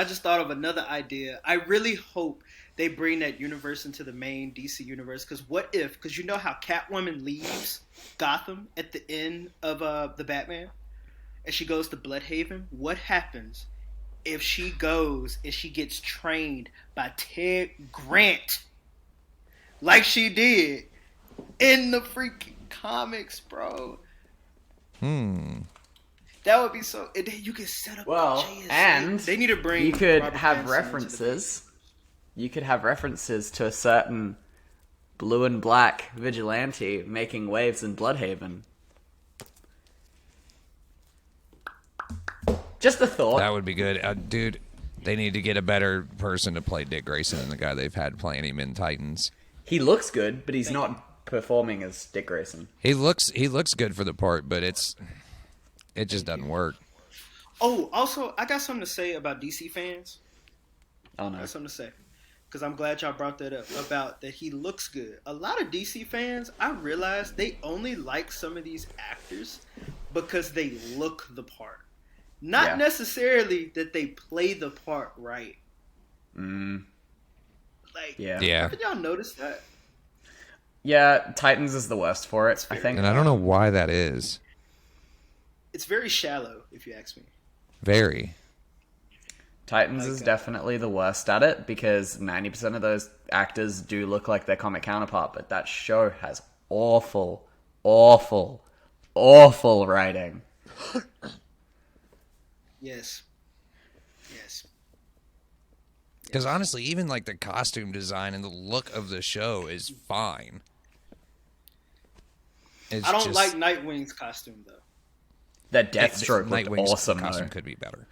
just thought of another idea. I really hope they bring that universe into the main DC universe. Because what if? Because you know how Catwoman leaves Gotham at the end of the Batman, and she goes to Bloodhaven. What happens if she goes and she gets trained by Ted Grant, like she did in the freaking comics, bro? That would be so. You could set up. And they need to bring. You could Robert have Pattinson references. You could have references to a certain blue and black vigilante making waves in Bloodhaven. Just a thought. That would be good. Dude, they need to get a better person to play Dick Grayson than the guy they've had playing him in Titans. He looks good, but he's not performing as Dick Grayson. He looks good for the part, but it just doesn't work. Oh, also, I got something to say about DC fans. Oh no. I got something to say. Because I'm glad y'all brought that up, about that he looks good. A lot of DC fans, I realized they only like some of these actors because they look the part. Not necessarily that they play the part right. Like, Yeah. Did y'all notice that? Yeah, Titans is the worst for it, I think. And I don't know why that is. It's very shallow, if you ask me. Very. Titans is definitely the worst at it because 90% of those actors do look like their comic counterpart, but that show has awful, awful, awful writing. Yes. Because honestly, even like the costume design and the look of the show is fine. I don't like Nightwing's costume, though. That Deathstroke looked Nightwing's awesome, costume though. could be better.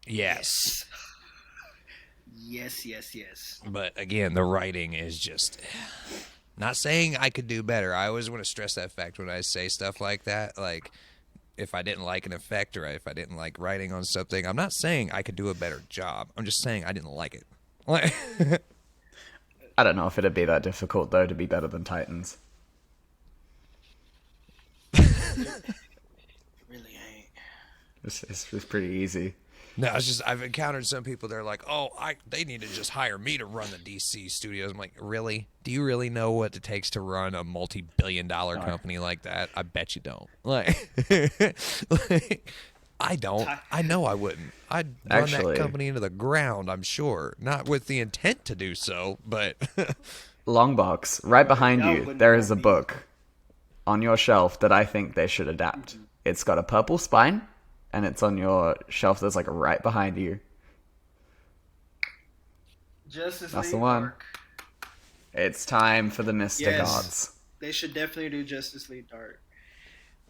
Yes. Yes. But again, the writing is just... Not saying I could do better. I always want to stress that fact when I say stuff like that. Like, if I didn't like an effect or if I didn't like writing on something, I'm not saying I could do a better job. I'm just saying I didn't like it. I don't know if it'd be that difficult, though, to be better than Titans. It really ain't. It's pretty easy. No, it's just I've encountered some people that are like, they need to just hire me to run the DC studios. I'm like, really? Do you really know what it takes to run a multi-billion-dollar company like that? I bet you don't. Like, I don't. I know I wouldn't. I'd run that company into the ground, I'm sure. Not with the intent to do so, but... Longbox, right behind you, there is a book on your shelf that I think they should adapt. It's got a purple spine, and it's on your shelf that's like right behind you. That's the one. Dark. It's time for the Mr. Gods. They should definitely do Justice League Dark.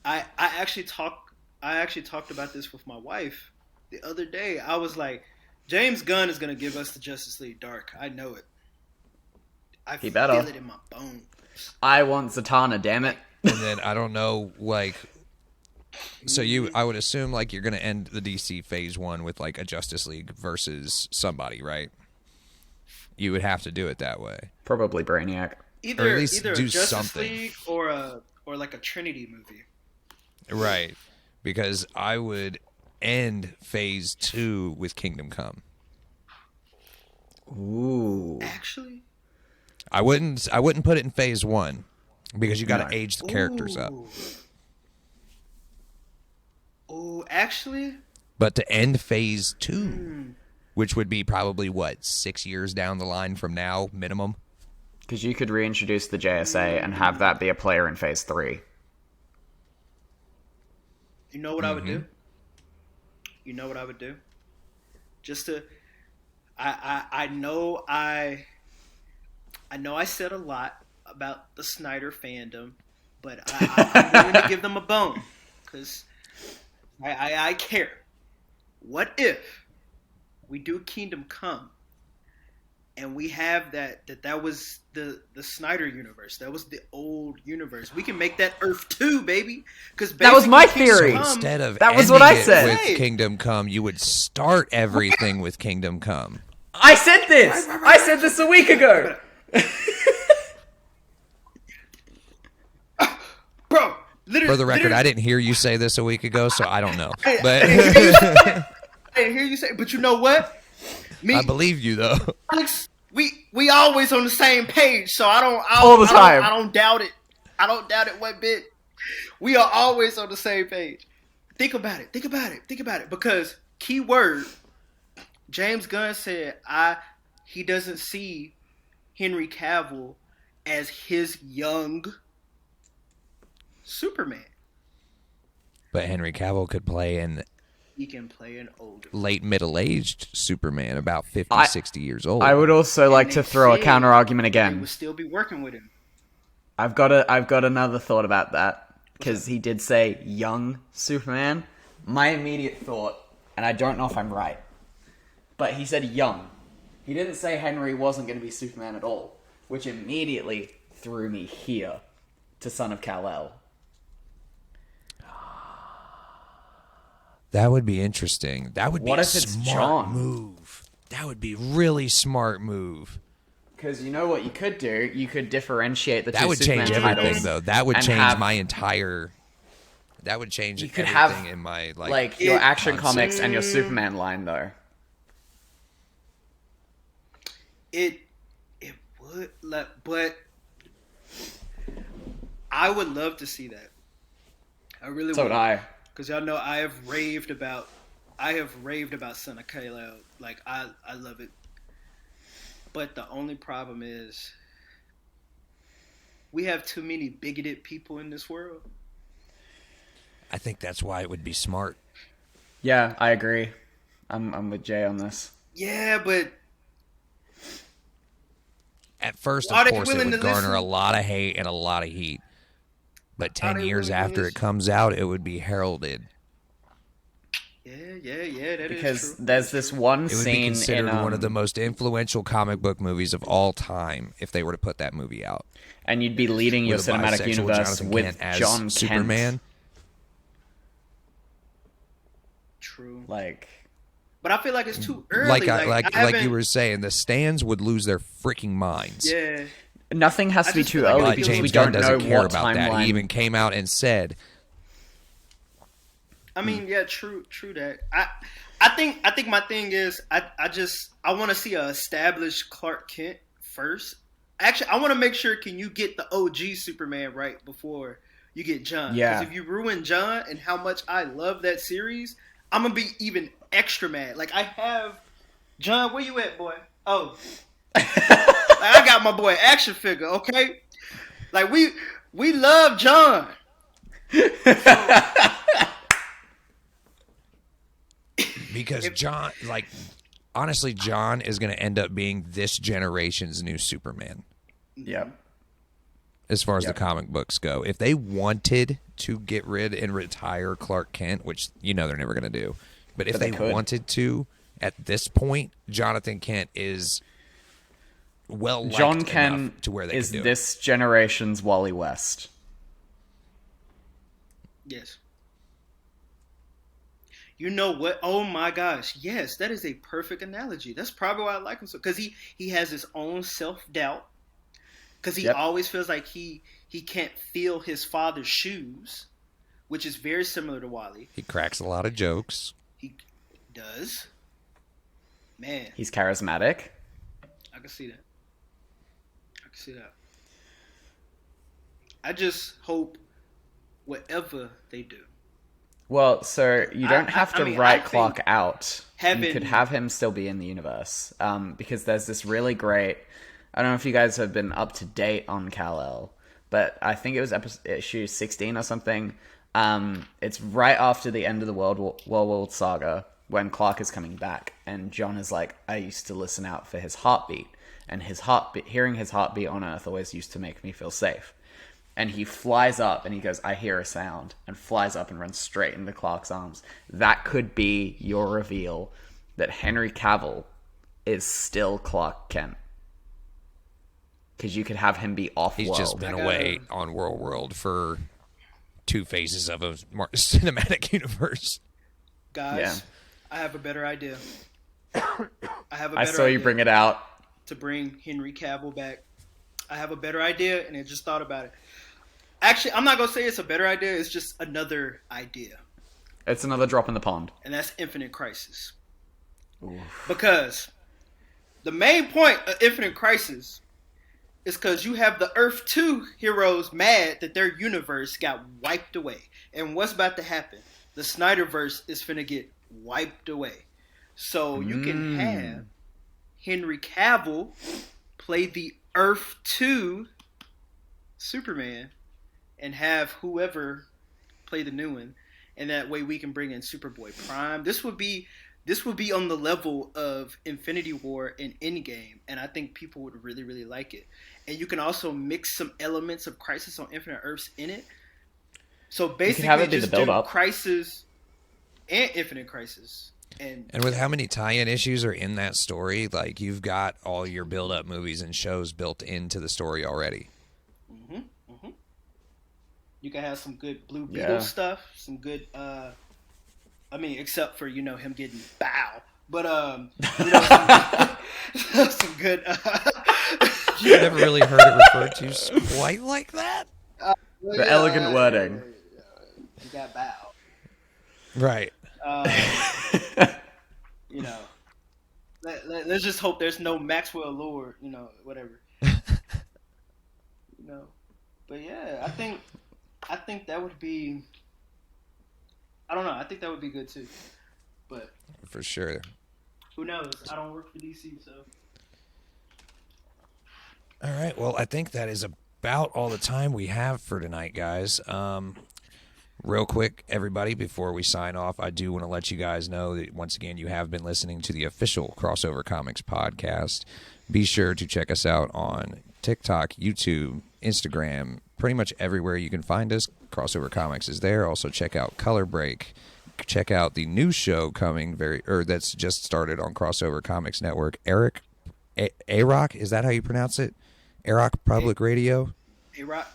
I actually talked about this with my wife the other day. I was like, James Gunn is going to give us the Justice League Dark. I know it. I feel it in my bones. I want Zatanna, damn it. And then I don't know, like, So I would assume like you're going to end the DC Phase 1 with like a Justice League versus somebody, right? You would have to do it that way. Probably Brainiac. Either at least either do a Justice something. League or like a Trinity movie. Right. Because I would end Phase 2 with Kingdom Come. Ooh. Actually, I wouldn't put it in Phase 1 because you got to No. age the characters up. Oh, actually, But to end Phase 2, which would be probably, 6 years down the line from now, minimum? Because you could reintroduce the JSA and have that be a player in Phase 3. you know what I would do? You know what I would do? Just to, I know I said a lot about the Snyder fandom, but I'm willing to give them a bone because I care. What if we do Kingdom Come and we have that was the Snyder universe? That was the old universe. We can make that Earth 2, baby. Because That was my theory. Instead of That was what I ending it said. with Kingdom Come, you would start everything with Kingdom Come. I said this! I said this a week ago! Bro, literally. For the record, literally, I didn't hear you say this a week ago, so I don't know. I But didn't hear you say, but you know what? Me, I believe you, though. Alex, we always on the same page, so All the time. I don't doubt it. I don't doubt it one bit. We are always on the same page. Think about it. Because key word, James Gunn said he doesn't see Henry Cavill as his young Superman. But Henry Cavill could play an He can play an older. late middle-aged Superman, about 50, 60 years old. I would also like to throw a counter argument They again. would still be working with him. I've got another thought about that. Because he did say young Superman. My immediate thought, and I don't know if I'm right, but he said young. He didn't say Henry wasn't going to be Superman at all, which immediately threw me here to Son of Kal-El. That would be interesting. That would be What a if it's smart John? move. That would be really smart move. Because you know what you could do? You could differentiate the That two would Superman change everything, titles though. That would and change have, my entire. That would change You could everything have, in my like your Action concept. Comics and your Superman line, though. It would, but I would love to see that. I really So would. would I. Because y'all know I have raved about Son of Kal-El. Like I love it. But the only problem is we have too many bigoted people in this world. I think that's why it would be smart. Yeah, I agree. I'm with Jay on this. Yeah, but At first, Are of they course, it willing would to garner listen? a lot of hate and a lot of heat. But 10 they years willing to after it listen? comes out, it would be heralded. yeah, that is Because true. there's this one It would be scene considered in one of the most influential comic book movies of all time if they were to put that movie out. and you'd be leading your With a cinematic bisexual universe Jonathan with Kent as John Superman. Kent. True. Like, But I feel like it's too early. Like I you haven't- were saying, the stands would lose their freaking minds. Yeah. nothing has to be just too feel like early But because James we Gunn don't know doesn't care what about that. timeline. He even came out and said, I mean, yeah, true that. I think my thing is I want to see a established Clark Kent first. Actually, I want to make sure can you get the OG Superman right before you get John? Yeah. Because if you ruin John and how much I love that series, I'm gonna be even extra mad. Like I have John, where you at, boy? Oh, like, I got my boy action figure. Okay, like we love John. because John, like, honestly, John is going to end up being this generation's new Superman. Yep. As far as the comic books go. If they wanted to get rid and retire Clark Kent, which you know they're never going to do, but if But they they could. wanted to, at this point, Jonathan Kent is well liked John enough Kent to where they is could do this generation's Wally West. Yes. You know what? Oh my gosh. Yes, that is a perfect analogy. That's probably why I like him so, because he has his own self-doubt, because he always feels like he can't feel his father's shoes, which is very similar to Wally. He cracks a lot of jokes. He does. Man. He's charismatic. I can see that. I just hope whatever they do. Well, so you don't have to write Clark out. You could have him still be in the universe. Because there's this really great... I don't know if you guys have been up to date on Kal-El, but I think it was issue 16 or something. It's right after the end of the World Saga, when Clark is coming back, and John is like, I used to listen out for his heartbeat, and hearing his heartbeat on Earth always used to make me feel safe. And he flies up, and he goes, I hear a sound, and flies up and runs straight into Clark's arms. That could be your reveal that Henry Cavill is still Clark Kent. Because you could have him be off-world. He's just been away on World for 2 phases of a cinematic universe. Guys, I have a better idea. I saw you bring it out. To bring Henry Cavill back. I have a better idea, and I just thought about it. Actually, I'm not going to say it's a better idea. It's just another idea. It's another drop in the pond. And that's Infinite Crisis. Oof. Because the main point of Infinite Crisis is because you have the Earth 2 heroes mad that their universe got wiped away. And what's about to happen? The Snyderverse is finna get wiped away. So you can have Henry Cavill play the Earth 2 Superman and have whoever play the new one. And that way we can bring in Superboy Prime. This would be on the level of Infinity War and Endgame, and I think people would really, really like it. And you can also mix some elements of Crisis on Infinite Earths in it. So basically, just do Crisis and Infinite Crisis. And with how many tie-in issues are in that story, like you've got all your build-up movies and shows built into the story already. You can have some good Blue Beetle stuff, some good. Except for him getting bow, but some good. You never really heard it referred to quite like that. The elegant wording. You got bow. Right. Let's just hope there's no Maxwell Lord, whatever. But yeah, I think that would be. I don't know. I think that would be good too. But for sure. Who knows? I don't work for DC, so. All right. Well, I think that is about all the time we have for tonight, guys. Real quick, everybody, before we sign off, I do want to let you guys know that, once again, you have been listening to the official Crossover Comics podcast. Be sure to check us out on TikTok, YouTube, Instagram, pretty much everywhere you can find us. Crossover Comics is there. Also, check out Color Break. Check out the new show coming that's just started on Crossover Comics Network. A-Rock, is that how you pronounce it? A-Rock Public Radio? A-Rock.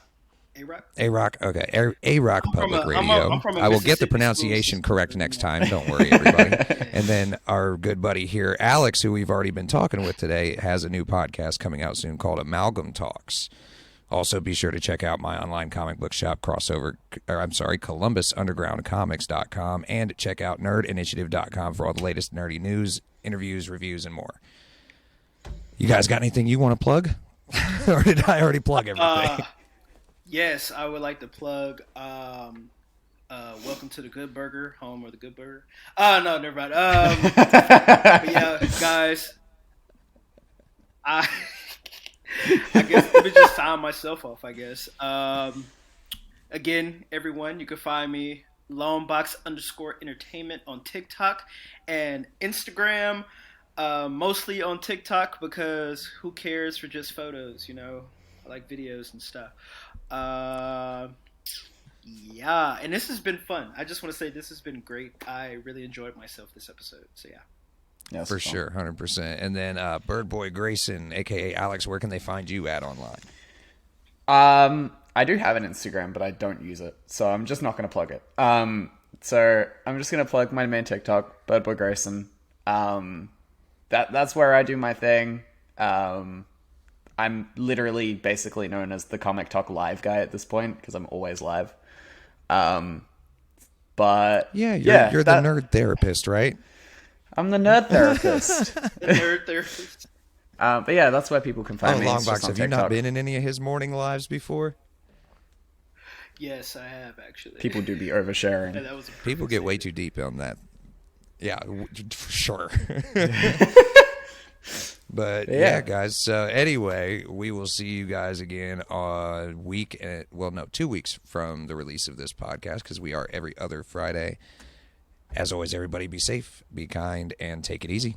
Okay. A-Rock Public Radio. I will get the pronunciation correct next time. Don't worry, everybody. And then our good buddy here, Alex, who we've already been talking with today, has a new podcast coming out soon called Amalgam Talks. Also, be sure to check out my online comic book shop, ColumbusUndergroundComics.com, and check out NerdInitiative.com for all the latest nerdy news, interviews, reviews, and more. You guys got anything you want to plug? Or did I already plug everything? Yes, I would like to plug Welcome to the Good Burger, home of the Good Burger. No, never mind. But yeah, guys, I guess let me just sign myself off, I guess. Again, everyone, you can find me longbox_entertainment on TikTok and Instagram. Mostly on TikTok because who cares for just photos, I like videos and stuff. Yeah, and this has been fun. I just want to say this has been great. I really enjoyed myself this episode, so yeah. Yeah, for sure, 100%. And then BirdBoyGrayson, a.k.a. Alex, where can they find you at online? I do have an Instagram, but I don't use it, so I'm just not going to plug it. So I'm just gonna plug my main TikTok, BirdBoyGrayson. That's where I do my thing. I'm literally basically known as the Comic Talk live guy at this point because I'm always live. But You're the nerd therapist, right? I'm the nerd therapist. The nerd therapist. But yeah, that's where people can find me. It's just Longbox, on have you not TikTok. been in any of his morning lives before? Yes, I have actually. People do be oversharing. And that was a People get way too deep on that. Yeah, for sure. But yeah, guys. So anyway, we will see you guys again on 2 weeks from the release of this podcast, because we are every other Friday. As always, everybody be safe, be kind, and take it easy.